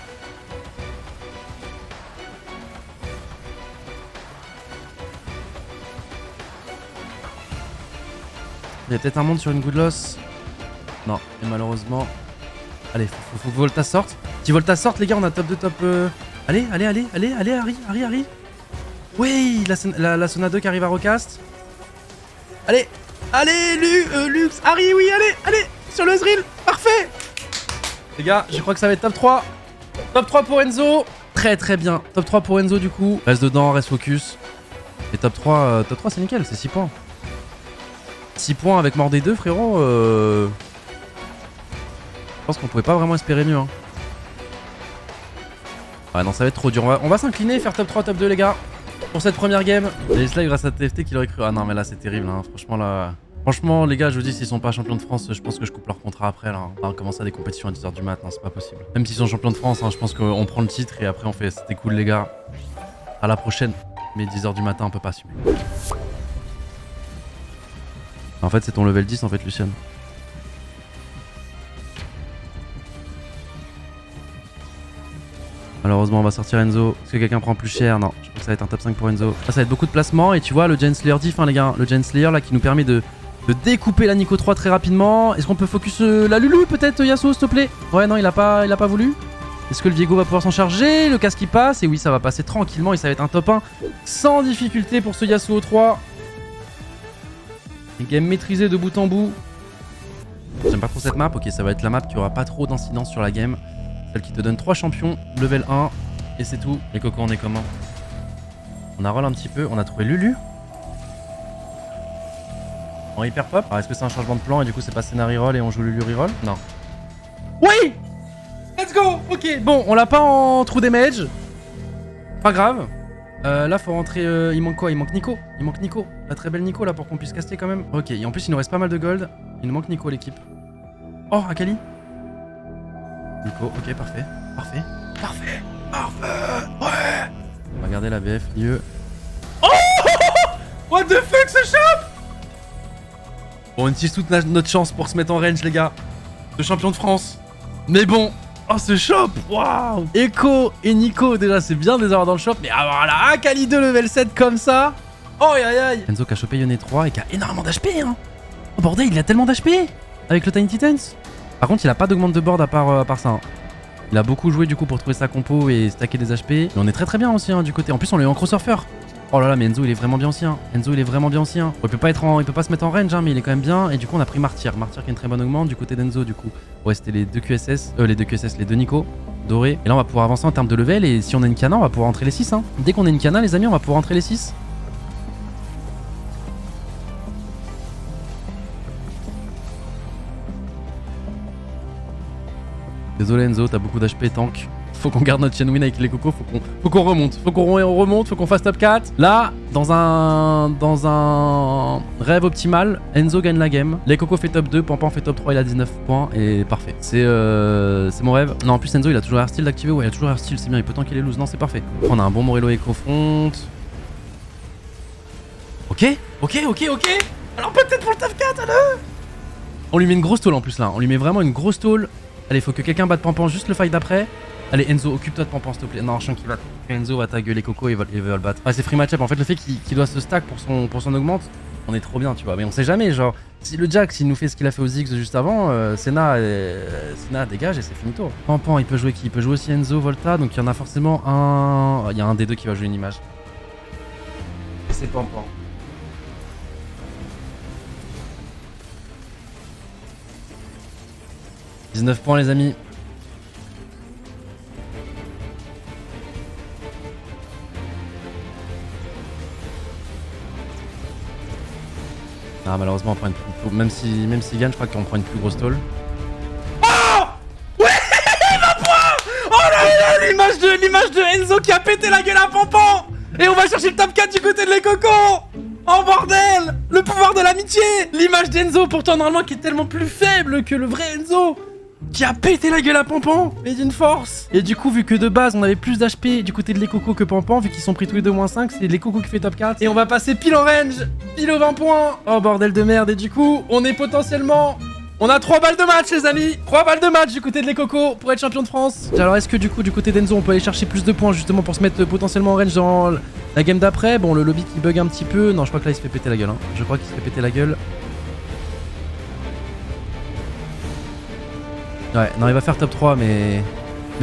Il y a peut-être un monde sur une good loss. Non, et malheureusement... Allez, faut que Volta sorte. Si Volta sorte, les gars, on a top 2, top... Allez, Harry. Oui, la Sona 2 qui arrive à recast. Allez, Lux, Harry, oui, allez, sur le Ezreal, parfait. Les gars, je crois que ça va être top 3. Top 3 pour Enzo. Très bien. Top 3 pour Enzo, du coup. Reste dedans, reste focus. Et top 3 c'est nickel, c'est 6 points. 6 points avec mort des deux, frérot. Je pense qu'on pouvait pas vraiment espérer mieux. Hein. Ouais, non, ça va être trop dur. On va s'incliner et faire top 3, top 2, les gars. Pour cette première game. Les live grâce à TFT qui l'aurait cru. Ah non, mais là, c'est terrible. Hein. Franchement, là. Franchement, les gars, je vous dis, s'ils sont pas champions de France, je pense que je coupe leur contrat après. Là. On va recommencer à des compétitions à 10h du mat. C'est pas possible. Même s'ils sont champions de France, hein, je pense qu'on prend le titre et après, on fait. C'était cool, les gars. À la prochaine. Mais 10h du matin, on peut pas assumer. En fait, c'est ton level 10, en fait, Lucian. Malheureusement, on va sortir Enzo. Est-ce que quelqu'un prend plus cher? Non, je pense que ça va être un top 5 pour Enzo. Là, ça va être beaucoup de placements. Et tu vois, le Giant Slayer diff, hein, les gars. Le Giant Slayer, là, qui nous permet de découper la Nico 3 très rapidement. Est-ce qu'on peut focus la Lulu, peut-être, Yasuo, s'il te plaît? Ouais, non, il a pas voulu. Est-ce que le Diego va pouvoir s'en charger? Le casque qui passe. Et oui, ça va passer tranquillement. Et ça va être un top 1 sans difficulté pour ce Yasuo 3. Une game maîtrisée de bout en bout. J'aime pas trop cette map. Ok, ça va être la map qui aura pas trop d'incidence sur la game. Celle qui te donne 3 champions, level 1, et c'est tout. Les cocos, on est comment? On a roll un petit peu, on a trouvé Lulu. En hyper pop. Alors est-ce que c'est un changement de plan et du coup c'est pas scénario roll et on joue Lulu reroll? Non. Oui! Let's go! Ok, bon, on l'a pas en true damage. Pas grave. Là faut rentrer, il manque quoi? Il manque Nico. La très belle Nico là pour qu'on puisse caster quand même. Ok, et en plus il nous reste pas mal de gold. Il nous manque Nico l'équipe. Oh, Akali. Nico, ok, parfait. Ouais. On va garder la BF milieu. Oh! What the fuck, ce shop? Bon, on utilise toute notre chance pour se mettre en range, les gars. De champion de France. Mais bon. Oh, ce shop. Waouh. Echo et Nico, déjà, c'est bien de les avoir dans le shop. Mais avoir la Akali 2 level 7 comme ça. Oh, aïe. Enzo qui a chopé Yone 3 et qui a énormément d'HP, hein. Oh, bordel, il a tellement d'HP. Avec le Tiny Titans. Par contre, il a pas d'augmente de board à part ça. Hein. Il a beaucoup joué du coup pour trouver sa compo et stacker des HP. Mais on est très bien aussi hein, du côté. En plus, on est en cross-surfer. Oh là là, mais Enzo il est vraiment bien aussi. Hein. Il peut pas se mettre en range, hein, mais il est quand même bien. Et du coup, on a pris Martyr. Martyr qui a une très bonne augmente du côté d'Enzo du coup. Ouais, c'était les deux Nico dorés. Et là, on va pouvoir avancer en termes de level. Et si on a une cana, on va pouvoir entrer les 6. Hein. Dès qu'on a une cana, les amis, on va pouvoir entrer les 6. Désolé Enzo, t'as beaucoup d'HP tank. Faut qu'on garde notre chain win avec les cocos, faut qu'on remonte. Faut qu'on fasse top 4. Là, dans un rêve optimal, Enzo gagne la game. Les cocos fait top 2, Pampan fait top 3, il a 19 points et parfait. C'est mon rêve. Non, en plus Enzo il a toujours Airsteel d'activer. Ouais, il a toujours Airsteel, c'est bien, il peut tanker les loose. Non, c'est parfait. On a un bon Morello Echo Front. Ok. Alors peut-être pour le top 4, alors. On lui met une grosse tôle en plus là. On lui met vraiment une grosse tôle. Allez, faut que quelqu'un batte Pampan juste le fight d'après. Allez, Enzo, occupe-toi de Pampan, s'il te plaît. Non, je sens qu'il va. Enzo va taguer les cocos et il va le battre. Ouais, c'est free matchup. En fait, le fait qu'il doit se stack pour son augmente, on est trop bien, tu vois. Mais on sait jamais, genre, si le Jack, s'il nous fait ce qu'il a fait aux X juste avant, Senna dégage et c'est finito. Pampan, il peut jouer qui? Il peut jouer aussi Enzo, Volta. Donc il y en a forcément un. Il y a un des deux qui va jouer une image. c'est Pampan. « 19 points les amis. Ah malheureusement on prend une plus... même s'il gagne je crois qu'on prend une plus grosse tôle. Oh ouais 20 points. Oh là là l'image de Enzo qui a pété la gueule à Pampan. Et on va chercher le top 4 du côté de les cocos. Oh bordel. Le pouvoir de l'amitié. L'image d'Enzo pourtant normalement qui est tellement plus faible que le vrai Enzo, qui a pété la gueule à Pampan, mais d'une force. Et du coup, vu que de base, on avait plus d'HP du côté de les cocos que Pampan, vu qu'ils sont pris tous les deux -5, c'est les cocos qui fait top 4. Et on va passer pile en range, pile aux 20 points. Oh bordel de merde. Et du coup, on est potentiellement... On a 3 balles de match les amis. 3 balles de match du côté de les cocos pour être champion de France. Alors est-ce que du coup, du côté d'Enzo, on peut aller chercher plus de points justement pour se mettre potentiellement en range dans la game d'après? Bon, le lobby qui bug un petit peu. Non, je crois que là, il se fait péter la gueule. Hein. Je crois qu'il se fait péter la gueule. Ouais, non, il va faire top 3, mais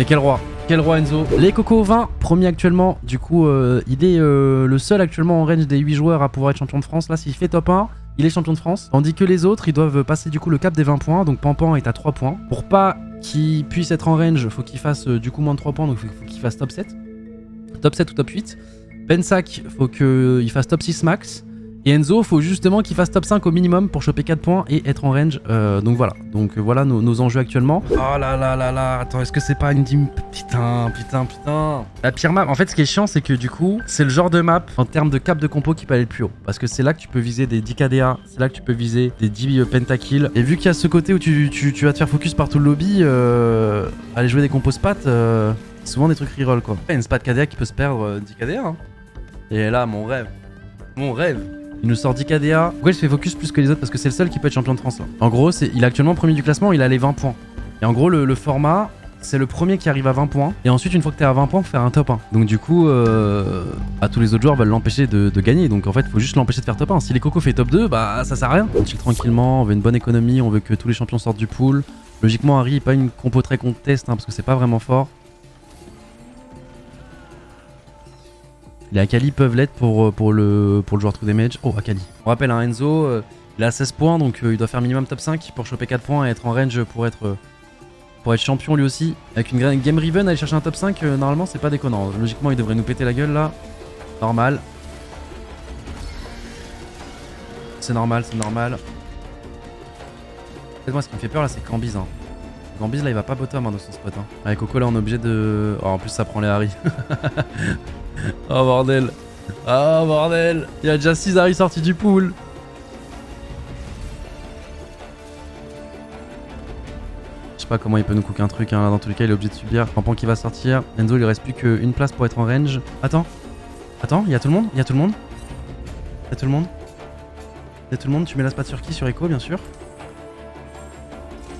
quel roi. Quel roi Enzo. Les cocos 20, premier actuellement. Du coup, il est le seul actuellement en range des 8 joueurs à pouvoir être champion de France. Là, s'il fait top 1, il est champion de France. Tandis que les autres, ils doivent passer du coup le cap des 20 points. Donc Pampan est à 3 points. Pour pas qu'il puisse être en range, faut qu'il fasse du coup moins de 3 points. Donc faut qu'il fasse top 7. Top 7 ou top 8. Pensac, faut qu'il fasse top 6 max. Et Enzo, faut justement qu'il fasse top 5 au minimum pour choper 4 points et être en range. Donc voilà. Donc voilà nos enjeux actuellement. Oh là là là là. Attends, est-ce que c'est pas une team... Putain. La pire map. En fait, ce qui est chiant, c'est que du coup, c'est le genre de map en termes de cap de compo qui peut aller le plus haut. Parce que c'est là que tu peux viser des 10 KDA. C'est là que tu peux viser des 10 pentakills. Et vu qu'il y a ce côté où tu vas te faire focus par tout le lobby, aller jouer des compos spats, c'est souvent des trucs reroll quoi. Il y a une spat KDA qui peut se perdre 10 KDA. Hein. Et là, mon rêve. Mon rêve. Il nous sort 10 KDA. Pourquoi il se fait focus plus que les autres? Parce que c'est le seul qui peut être champion de France là. En gros, il est actuellement premier du classement, il a les 20 points. Et en gros, le format, c'est le premier qui arrive à 20 points. Et ensuite, une fois que t'es à 20 points, faut faire un top 1. Donc du coup, tous les autres joueurs veulent l'empêcher de gagner. Donc en fait, faut juste l'empêcher de faire top 1. Si les cocos fait top 2, bah ça sert à rien. On chill tranquillement, on veut une bonne économie, on veut que tous les champions sortent du pool. Logiquement, Harry, pas une compo très conteste, hein, parce que c'est pas vraiment fort. Les Akali peuvent l'être pour le joueur true damage. Oh, Akali. On rappelle, hein, Enzo, il a 16 points, donc il doit faire minimum top 5 pour choper 4 points et être en range pour être champion lui aussi. Avec une game Riven, aller chercher un top 5, normalement, c'est pas déconnant. Logiquement, il devrait nous péter la gueule là. Normal. C'est normal, c'est normal. Moi, ce qui me fait peur là, c'est Cambiz. Hein. Cambiz là, il va pas bottom hein, dans son spot. Hein. Avec Coco là, on est obligé de. Oh, en plus, ça prend les Harry. Oh bordel. Oh bordel. Il y a déjà 6 Harry sortis du pool. Je sais pas comment il peut nous cook un truc. Hein. Dans tous les cas, il est obligé de subir. Pampan qui va sortir. Enzo, il lui reste plus qu'une place pour être en range. Attends. Attends, il y a tout le monde. Il y a tout le monde. Il y a tout le monde. Il y a tout le monde. Tu mets la spat sur qui? Sur Echo, bien sûr.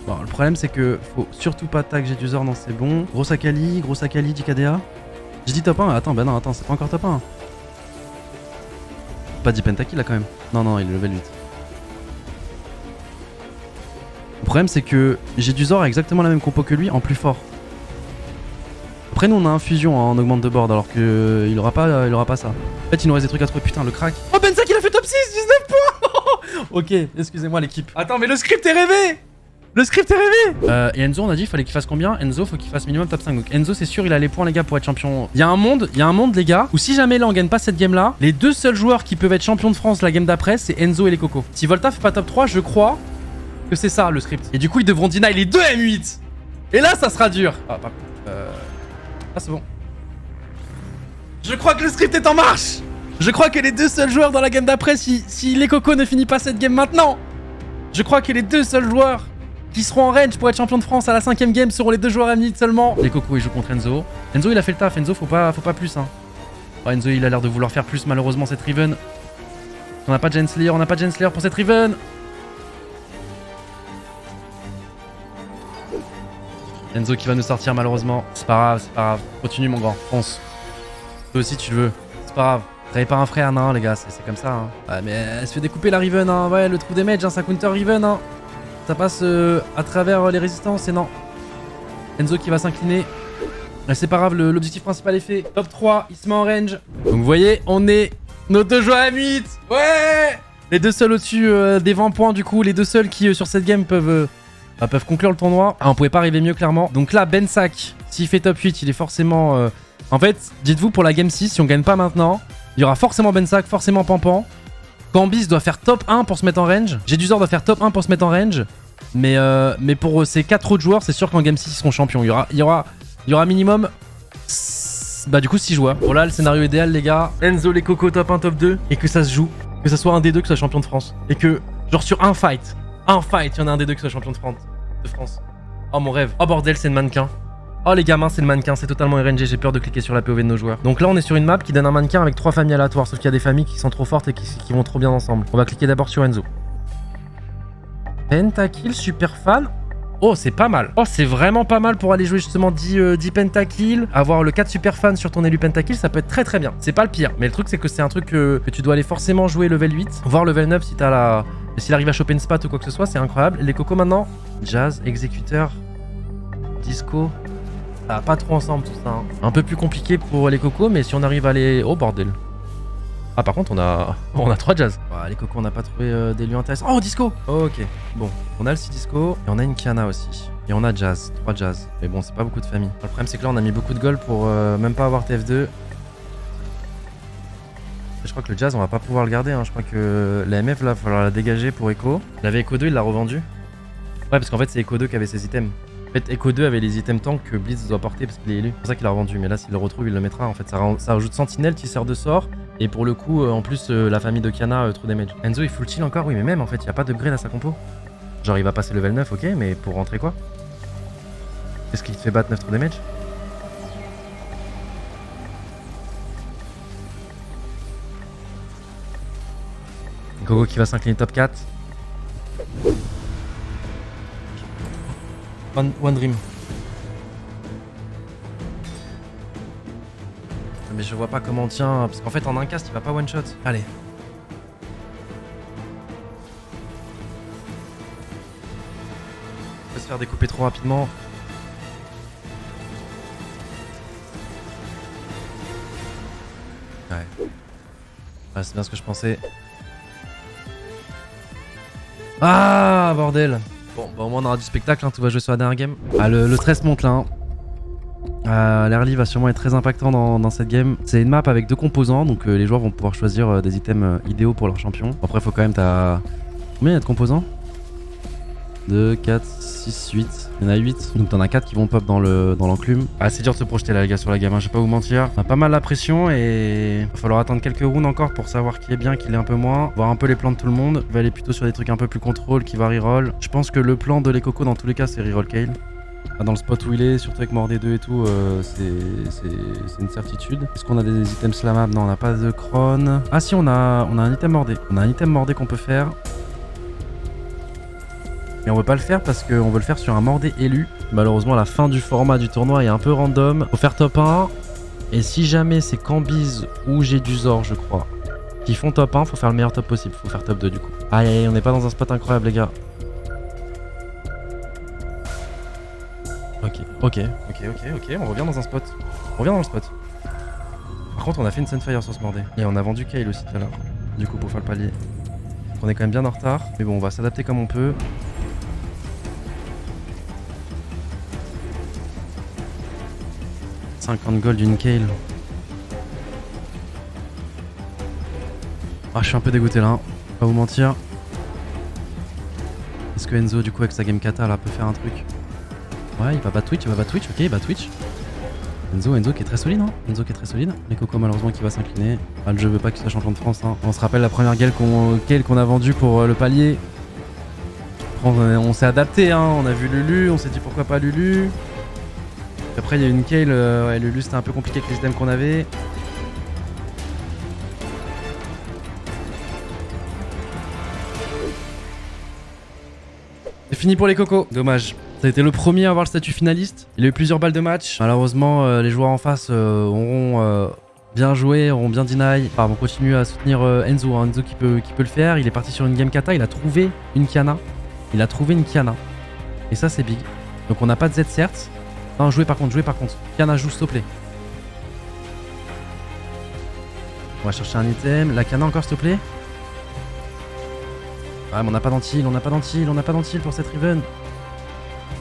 Bon, le problème, c'est que faut surtout pas tag Jedusor. Non, c'est bon. Gros Akali, 10 KDA. J'ai dit top 1, attends, bah non, attends, c'est pas encore top 1. Pas 10 pentakill là quand même. Non, non, il est level 8. Le problème c'est que Jedusor a exactement la même compo que lui en plus fort. Après nous on a infusion en augmente de board alors que il aura pas ça. En fait il nous reste des trucs à trouver, putain le crack. Oh Pensac il a fait top 6, 19 points. Ok, excusez-moi l'équipe. Attends mais le script est rêvé. Le script est rêvé. Et Enzo on a dit il fallait qu'il fasse combien? Enzo faut qu'il fasse minimum top 5. Donc Enzo c'est sûr il a les points les gars pour être champion. Il y a un monde les gars où si jamais là on gagne pas cette game là, les deux seuls joueurs qui peuvent être champions de France la game d'après c'est Enzo et les cocos. Si Volta fait pas top 3 je crois que c'est ça le script. Et du coup ils devront deny les deux M8. Et là ça sera dur. Ah par contre ah c'est bon. Je crois que le script est en marche. Je crois que les deux seuls joueurs dans la game d'après si les cocos ne finit pas cette game maintenant, je crois que les deux seuls joueurs qui seront en range pour être champion de France à la 5ème game seront les deux joueurs à minute seulement. Les cocos ils jouent contre Enzo. Enzo il a fait le taf, Enzo faut pas plus hein. Oh, Enzo il a l'air de vouloir faire plus malheureusement cette Riven. On n'a pas de Genslayer, pour cette Riven. Enzo qui va nous sortir malheureusement. C'est pas grave. Continue mon grand, fonce. Toi aussi tu le veux, c'est pas grave. T'avais pas un frère, non les gars, c'est comme ça hein. Ouais mais elle se fait découper la Riven hein, ouais le trou damage hein, ça counter Riven hein. Ça passe à travers les résistances et non. Enzo qui va s'incliner. C'est pas grave, l'objectif principal est fait. Top 3, il se met en range. Donc vous voyez, on est Nos deux joueurs à 8. Ouais. Les deux seuls au-dessus des 20 points du coup. Les deux seuls qui sur cette game peuvent conclure le tournoi. Ah, on pouvait pas arriver mieux clairement. Donc là, Bensac, s'il fait top 8, il est forcément... En fait, dites-vous pour la game 6, si on gagne pas maintenant, il y aura forcément Bensac, forcément Pampan. Cambis doit faire top 1 pour se mettre en range. Jedusor doit faire top 1 pour se mettre en range. Mais pour ces 4 autres joueurs, c'est sûr qu'en game 6, ils seront champions. Il y aura minimum... Bah du coup 6 joueurs. Bon là, le scénario idéal les gars. Enzo, les Cocos top 1, top 2. Et que ça se joue. Que ça soit un des deux qui soit champion de France. Et que, genre sur un fight, il y en a un des deux qui soit champion de France. Oh mon rêve. Oh bordel, c'est le mannequin. Oh les gamins, c'est le mannequin, c'est totalement RNG, j'ai peur de cliquer sur la POV de nos joueurs. Donc là on est sur une map qui donne un mannequin avec 3 familles aléatoires, sauf qu'il y a des familles qui sont trop fortes et qui vont trop bien ensemble. On va cliquer d'abord sur Enzo. Pentakill, super fan. Oh c'est pas mal. Oh c'est vraiment pas mal pour aller jouer justement 10 pentakill. Avoir le 4 super fan sur ton élu pentakill, ça peut être très très bien. C'est pas le pire, mais le truc c'est que c'est un truc que tu dois aller forcément jouer level 8, voire level 9 si t'as la... S'il arrive à choper une spot ou quoi que ce soit, c'est incroyable. Les Cocos maintenant, Jazz, Exécuteur, Disco... Ça va pas trop ensemble tout ça. Hein. Un peu plus compliqué pour les Cocos, mais si on arrive à les... Oh bordel. Ah par contre on a 3 Jazz. Ouais, les Cocos on n'a pas trouvé des lieux intéressants. Oh Disco. Oh, ok. Bon, on a le 6 Disco et on a une Kiana aussi. Et on a Jazz, 3 Jazz. Mais bon c'est pas beaucoup de famille. Le problème c'est que là on a mis beaucoup de gold pour même pas avoir TF2. Je crois que le Jazz on va pas pouvoir le garder. Hein. Je crois que la MF là il va falloir la dégager pour Echo. Il avait Echo 2, il l'a revendu. Ouais parce qu'en fait c'est Echo 2 qui avait ses items. En fait, Echo 2 avait les items tank que Blitz doit porter parce qu'il est élu. C'est pour ça qu'il a revendu. Mais là, s'il le retrouve, il le mettra. En fait, ça rajoute Sentinelle, tisseur de sort. Et pour le coup, en plus, la famille de Kiana, true damage. Enzo, il full chill encore. Oui, mais même en fait, il n'y a pas d'upgrade à sa compo. Genre, il va passer level 9, ok, mais pour rentrer quoi? Qu'est-ce qui te fait battre 9 true damage? Gogo qui va s'incliner top 4. One Dream. Mais je vois pas comment on tient, parce qu'en fait en un cast il va pas one shot. Allez. On peut se faire découper trop rapidement. Ouais. Ouais, c'est bien ce que je pensais. Ah bordel. Bon, bah au moins on aura du spectacle, hein, tout va jouer sur la dernière game. Ah, le stress monte là. Hein. L'early va sûrement être très impactant dans cette game. C'est une map avec 2 composants, donc les joueurs vont pouvoir choisir des items idéaux pour leur champion. Après, faut quand même t'as... Combien il y a de composants? 2, 4, 6, 8. Il y en a 8, donc t'en as 4 qui vont pop dans l'enclume. Ah, c'est dur de se projeter là, les gars, sur la game, hein, je vais pas vous mentir. On a pas mal la pression et il va falloir attendre quelques rounds encore pour savoir qui est bien, qui l'est un peu moins. Voir un peu les plans de tout le monde. Je vais aller plutôt sur des trucs un peu plus contrôle qui va reroll. Je pense que le plan de les Cocos dans tous les cas, c'est reroll Kayle. Dans le spot où il est, surtout avec Mordé 2 et tout, c'est une certitude. Est-ce qu'on a des items slammables? Non, on n'a pas de Kron. Ah si, on a un item Mordé. On a un item Mordé qu'on peut faire. Et on veut pas le faire parce qu'on veut le faire sur un Mordé élu. Malheureusement, la fin du format du tournoi est un peu random. Faut faire top 1. Et si jamais c'est Cambiz ou Jedusor, je crois, qui font top 1, faut faire le meilleur top possible. Faut faire top 2 du coup. Aïe, aïe, on n'est pas dans un spot incroyable, les gars. Ok, on revient dans un spot. On revient dans le spot. Par contre, on a fait une Sunfire sur ce Mordé. Et on a vendu Kayle aussi tout à l'heure. Du coup, pour faire le palier. Donc on est quand même bien en retard. Mais bon, on va s'adapter comme on peut. « 50 gold d'une Kayle. » Ah, je suis un peu dégoûté là, hein. Pas vous mentir. Est-ce que Enzo, du coup, avec sa game kata, là, peut faire un truc? Ouais, il va battre Twitch, ok, il bat Twitch. Enzo qui est très solide, hein. Enzo qui est très solide. Les Cocos, malheureusement, qui va s'incliner. Ah, le jeu veut pas qu'il soit champion de France, hein. On se rappelle la première Kayle qu'on a vendue pour le palier. On s'est adapté, hein. On a vu Lulu, on s'est dit pourquoi pas Lulu. Après, il y a une Kayle, ouais, Lulu, c'était un peu compliqué avec les items qu'on avait. C'est fini pour les Cocos, dommage. Ça a été le premier à avoir le statut finaliste. Il a eu plusieurs balles de match. Malheureusement, les joueurs en face auront bien joué, auront bien deny. Enfin, vont continuer à soutenir Enzo. Hein. Enzo qui peut le faire. Il est parti sur une game kata. Il a trouvé une Kiana. Et ça, c'est big. Donc, on n'a pas de Z, certes. Non, jouez par contre. Kiana, joue, s'il te plaît. On va chercher un item. La cana encore, s'il te plaît. Ouais, mais on n'a pas d'antil, on n'a pas d'antil, on n'a pas d'antil pour cette Riven.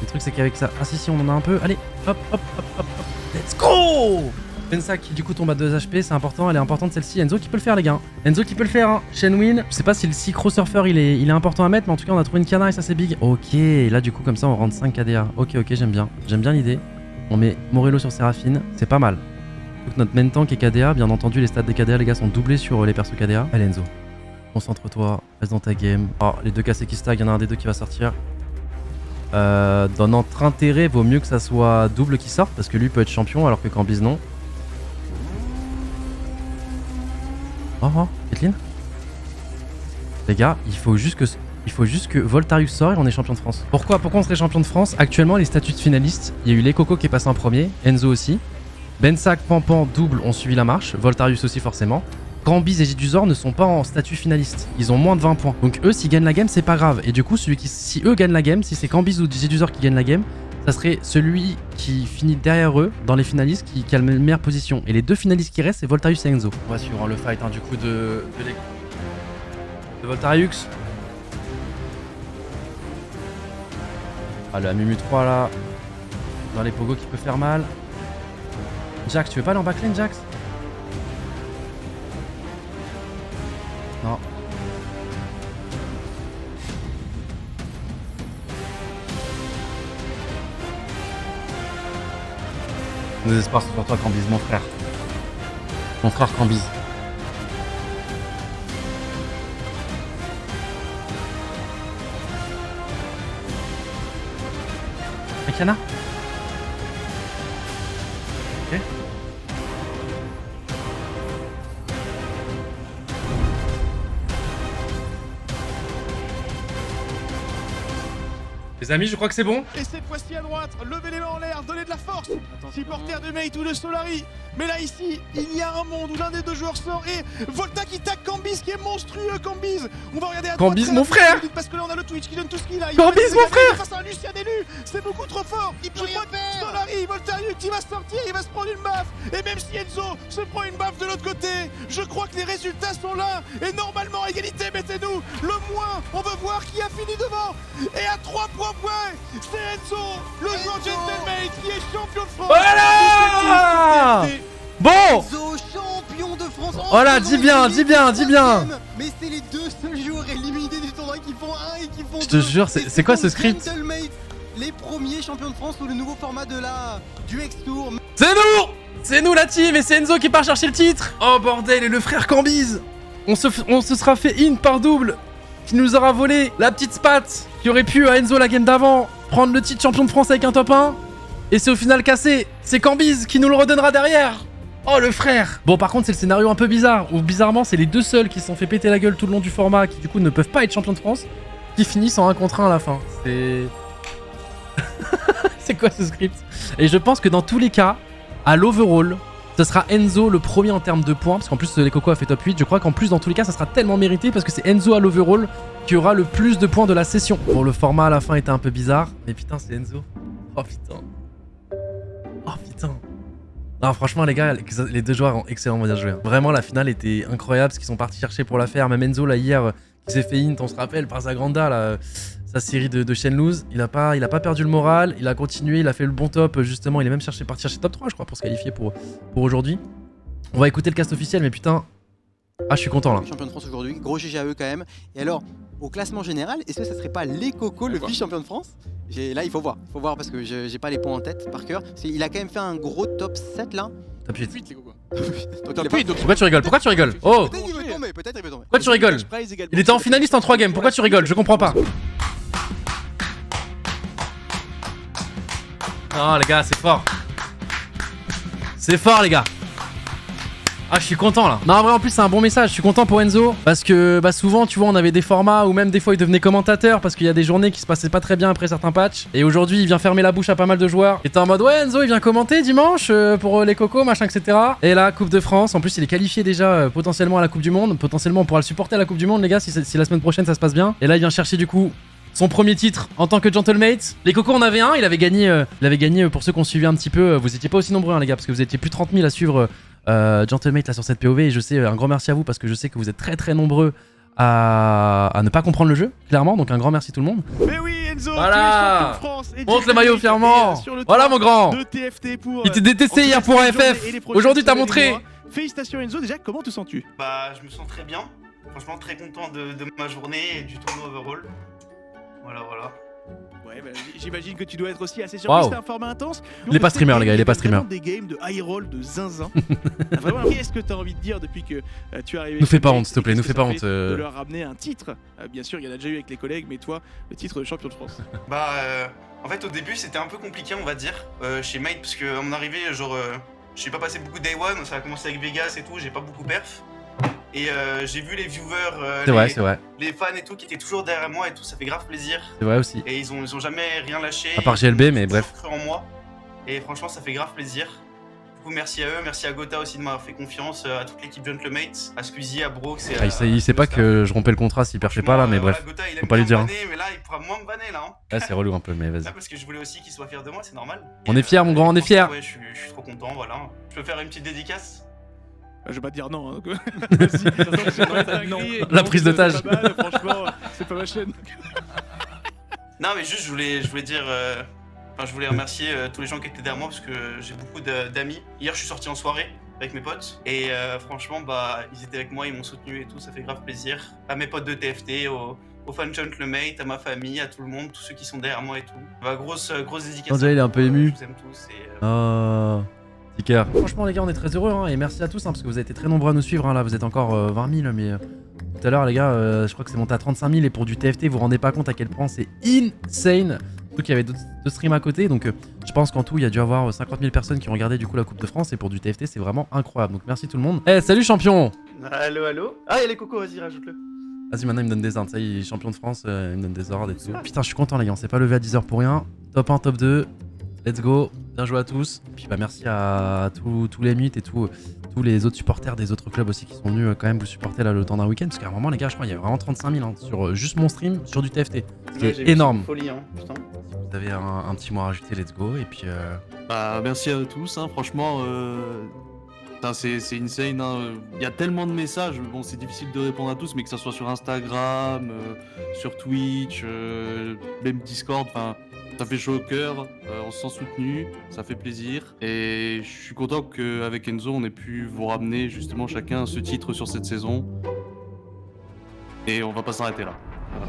Le truc, c'est qu'avec ça... Ah si, on en a un peu. Allez, hop, hop, hop, hop, hop. Let's go! Bensa qui du coup tombe à 2 HP, c'est important, elle est importante celle-ci. Enzo qui peut le faire, les gars. Enzo qui peut le faire, hein. Shenwin, je sais pas si le Synchro Surfer il est important à mettre, mais en tout cas on a trouvé une cana et ça c'est big. Ok, là du coup comme ça on rentre 5 KDA. Ok, j'aime bien l'idée. On met Morello sur Séraphine, c'est pas mal. Donc notre main tank est KDA, bien entendu les stats des KDA les gars sont doublés sur les persos KDA. Allez Enzo, concentre-toi, reste dans ta game. Oh, les 2 cassés qui stack, il y en a un des 2 qui va sortir. Dans notre intérêt, vaut mieux que ça soit double qui sorte parce que lui peut être champion alors que Cambyse non. Oh, Caitlyn. Les gars, il faut juste que Voltarius sort et on est champion de France. Pourquoi on serait champion de France? Actuellement, les statuts de finalistes, il y a eu les Coco qui est passé en premier, Enzo aussi. Bensac, Pampan, double ont suivi la marche, Voltarius aussi forcément. Cambyse et Jedusor ne sont pas en statut finaliste. Ils ont moins de 20 points. Donc eux, s'ils gagnent la game, c'est pas grave. Et du coup, si eux gagnent la game, si c'est Cambyse ou Jedusor qui gagnent la game, ça serait celui qui finit derrière eux dans les finalistes qui a la meilleure position. Et les 2 finalistes qui restent, c'est Voltarius et Enzo. On va suivre le fight du coup de Voltarius. Ah, le Amumu 3 là. Dans les pogos qui peut faire mal. Jax, tu veux pas aller en backlane, Jax? Non. Nos espoirs sont sur toi, Cambyse, mon frère. Mon frère Cambyse. Akana? Ok. Les amis, je crois que c'est bon. Et cette fois-ci à droite, levez les mains en l'air, donnez de la force. Supporter de Mate ou de Solari. Mais là ici, il y a un monde où l'un des 2 joueurs sort et Volta qui tague Cambyse qui est monstrueux. Cambyse, on va regarder à droite. Cambyse, mon frère. Parce que là on a le Twitch qui donne tout ce qu'il a. Cambyse, mon frère. Face à un Lucien élu, c'est beaucoup trop fort. Il peut rien faire. Solari, Voltarius qui va sortir, il va se prendre une baffe. Et même si Enzo se prend une baffe de l'autre côté, je crois que les résultats sont là. Et normalement, égalité, mettez-nous le moins. On veut voir qui a fini devant. Et à 3 points. C'est Enzo, le joueur Gentleman qui est champion de France. Voilà. Bon. Enzo, champion de France. Oh là, dis bien. Mais c'est les 2 seuls joueurs éliminés du tournoi qui font 1 et qui font 2. Je te jure, c'est quoi ce script? Gentleman, les premiers champions de France sous le nouveau format du X-Tour. C'est nous la team et c'est Enzo qui part chercher le titre. Oh bordel, et le frère Cambyse. On se sera fait in par double. Qui nous aura volé la petite spat qui aurait pu à Enzo la game d'avant prendre le titre champion de France avec un top 1 et c'est au final cassé. C'est Cambyse qui nous le redonnera derrière. Oh le frère. Bon par contre c'est le scénario un peu bizarre où bizarrement c'est les 2 seuls qui se sont fait péter la gueule tout le long du format qui du coup ne peuvent pas être champions de France qui finissent en 1 contre 1 à la fin. C'est... c'est quoi ce script? Et je pense que dans tous les cas, à l'overall, ce sera Enzo le premier en termes de points, parce qu'en plus les Coco a fait top 8, je crois qu'en plus dans tous les cas ça sera tellement mérité parce que c'est Enzo à l'overall qui aura le plus de points de la session. Bon le format à la fin était un peu bizarre, mais putain c'est Enzo. Oh putain. Oh putain. Non franchement les gars, les 2 joueurs ont excellemment bien joué. Vraiment la finale était incroyable, ce qu'ils sont partis chercher pour la faire. Même Enzo là hier, qui s'est fait int, on se rappelle, par Zagranda là, sa série de Shenluz, il a pas perdu le moral, il a continué, il a fait le bon top justement, il est même parti chercher top 3 je crois pour se qualifier pour aujourd'hui. On va écouter le cast officiel mais putain, ah je suis content là. Champion de France aujourd'hui, gros GG à eux quand même. Et alors, au classement général, est-ce que ça serait pas les Coco le vice-champion de France? Là il faut voir parce que j'ai pas les points en tête par cœur. Il a quand même fait un gros top 7 là. Top 8. les Coco. Pourquoi tu rigoles? Oh. Peut-être il veut tomber, peut-être il veut tomber. Pourquoi tu rigoles? Il était en finaliste en 3 games, pourquoi tu rigoles? Je comprends pas. Non les gars, c'est fort. C'est fort les gars. Ah je suis content là. Non en vrai en plus c'est un bon message, je suis content pour Enzo. Parce que souvent tu vois on avait des formats où même des fois il devenait commentateur parce qu'il y a des journées qui se passaient pas très bien après certains patchs. Et aujourd'hui il vient fermer la bouche à pas mal de joueurs. Il était en mode ouais Enzo il vient commenter dimanche pour les Cocos machin etc. Et là Coupe de France, en plus il est qualifié déjà potentiellement à la Coupe du Monde. Potentiellement on pourra le supporter à la Coupe du Monde les gars si la semaine prochaine ça se passe bien. Et là il vient chercher du coup son premier titre en tant que Gentlemate. Les Cocos en avaient un, il avait gagné pour ceux qui ont suivi un petit peu. Vous étiez pas aussi nombreux hein, les gars parce que vous étiez plus de 30 000 à suivre Gentlemate là sur cette POV et je sais un grand merci à vous parce que je sais que vous êtes très nombreux à ne pas comprendre le jeu, clairement, donc un grand merci tout le monde. Mais oui, Enzo, Voilà. tu es champion de France et Montre les maillots fièrement. Voilà mon grand. de TFT pour, Il était détesté hier pour AFF. Aujourd'hui t'as montré. Félicitations Enzo, déjà comment te sens-tu? Bah je me sens très bien, franchement très content de ma journée et du tournoi overall. Voilà. Ouais, bah, j'imagine que tu dois être aussi assez surpris, c'est un format intense. Il est pas streamer les gars, il est pas streamer. Des games de high roll de zinzin. Vraiment, qu'est-ce que tu as envie de dire depuis que tu es arrivé? Nous fais pas honte s'il te plaît, nous fais pas honte. De leur ramener un titre. Bien sûr, il y en a déjà eu avec les collègues, mais toi, le titre de champion de France. Bah en fait au début c'était un peu compliqué on va dire chez Mate parce que à mon arrivée genre je suis pas passé beaucoup day one, ça a commencé avec Vegas et tout, j'ai pas beaucoup perf. Et j'ai vu les viewers, c'est vrai. les fans et tout qui étaient toujours derrière moi et tout, ça fait grave plaisir. C'est vrai aussi. Et ils ont jamais rien lâché. À part GLB, mais bref. Ils ont cru en moi. Et franchement, ça fait grave plaisir. Du coup, merci à eux, merci à Gotha aussi de m'avoir fait confiance, à toute l'équipe Gentlemate, à Squeezie, à Brox. Il sait pas que je rompais le contrat s'il perfait pas là, mais bref. Gotha, il faut aime pas lui bien dire. Banner, mais là, il pourra moins me banner là. Hein. Ouais, c'est relou un peu, mais vas-y. Parce que je voulais aussi qu'il soit fier de moi, c'est normal. On est fiers, mon grand, on est fiers. Ouais, je suis trop content, voilà. Je peux faire une petite dédicace? Je vais pas te dire non. Hein. La prise d'otage. Franchement, c'est pas ma chaîne. Non, mais juste, je voulais dire. Enfin, je voulais remercier tous les gens qui étaient derrière moi parce que j'ai beaucoup d'amis. Hier, je suis sorti en soirée avec mes potes et franchement, bah, ils étaient avec moi, ils m'ont soutenu et tout, ça fait grave plaisir. À mes potes de TFT, aux fans Gentlemate, à ma famille, à tout le monde, tous ceux qui sont derrière moi et tout. Bah, grosse dédicace. Déjà, il est un peu ému. Je vous aime tous et. Oh. Ticker. Franchement les gars on est très heureux hein, et merci à tous hein, parce que vous avez été très nombreux à nous suivre hein, là vous êtes encore 20 000 mais tout à l'heure les gars je crois que c'est monté à 35 000 et pour du TFT vous vous rendez pas compte à quel point c'est insane. Surtout qu'il y avait d'autres streams à côté donc je pense qu'en tout il y a dû avoir 50 000 personnes qui ont regardé du coup la Coupe de France et pour du TFT c'est vraiment incroyable donc merci tout le monde. Eh salut champion. Allo. Ah il y a les cocos, vas-y rajoute-le. Vas-y maintenant il me donne des ordres, ça y est champion de France, il me donne des ordres et tout. Putain je suis content les gars on s'est pas levé à 10h pour rien. Top 1, top 2. Let's go, bien joué à tous. Et puis bah merci à tous les mythes et tous les autres supporters des autres clubs aussi qui sont venus quand même vous supporter là le temps d'un week-end. Parce qu'à un moment les gars je crois il y avait vraiment 35 000 hein, sur juste mon stream sur du TFT. Ce qui est énorme. Folie, hein, putain. Si vous avez un petit mot à rajouter, let's go. Et puis Bah merci à tous, hein, franchement c'est insane, hein. Il y a tellement de messages, bon c'est difficile de répondre à tous mais que ça soit sur Instagram, sur Twitch, même Discord, enfin ça fait chaud au cœur, on se sent soutenu, ça fait plaisir et je suis content qu'avec Enzo on ait pu vous ramener justement chacun ce titre sur cette saison et on va pas s'arrêter là. Voilà.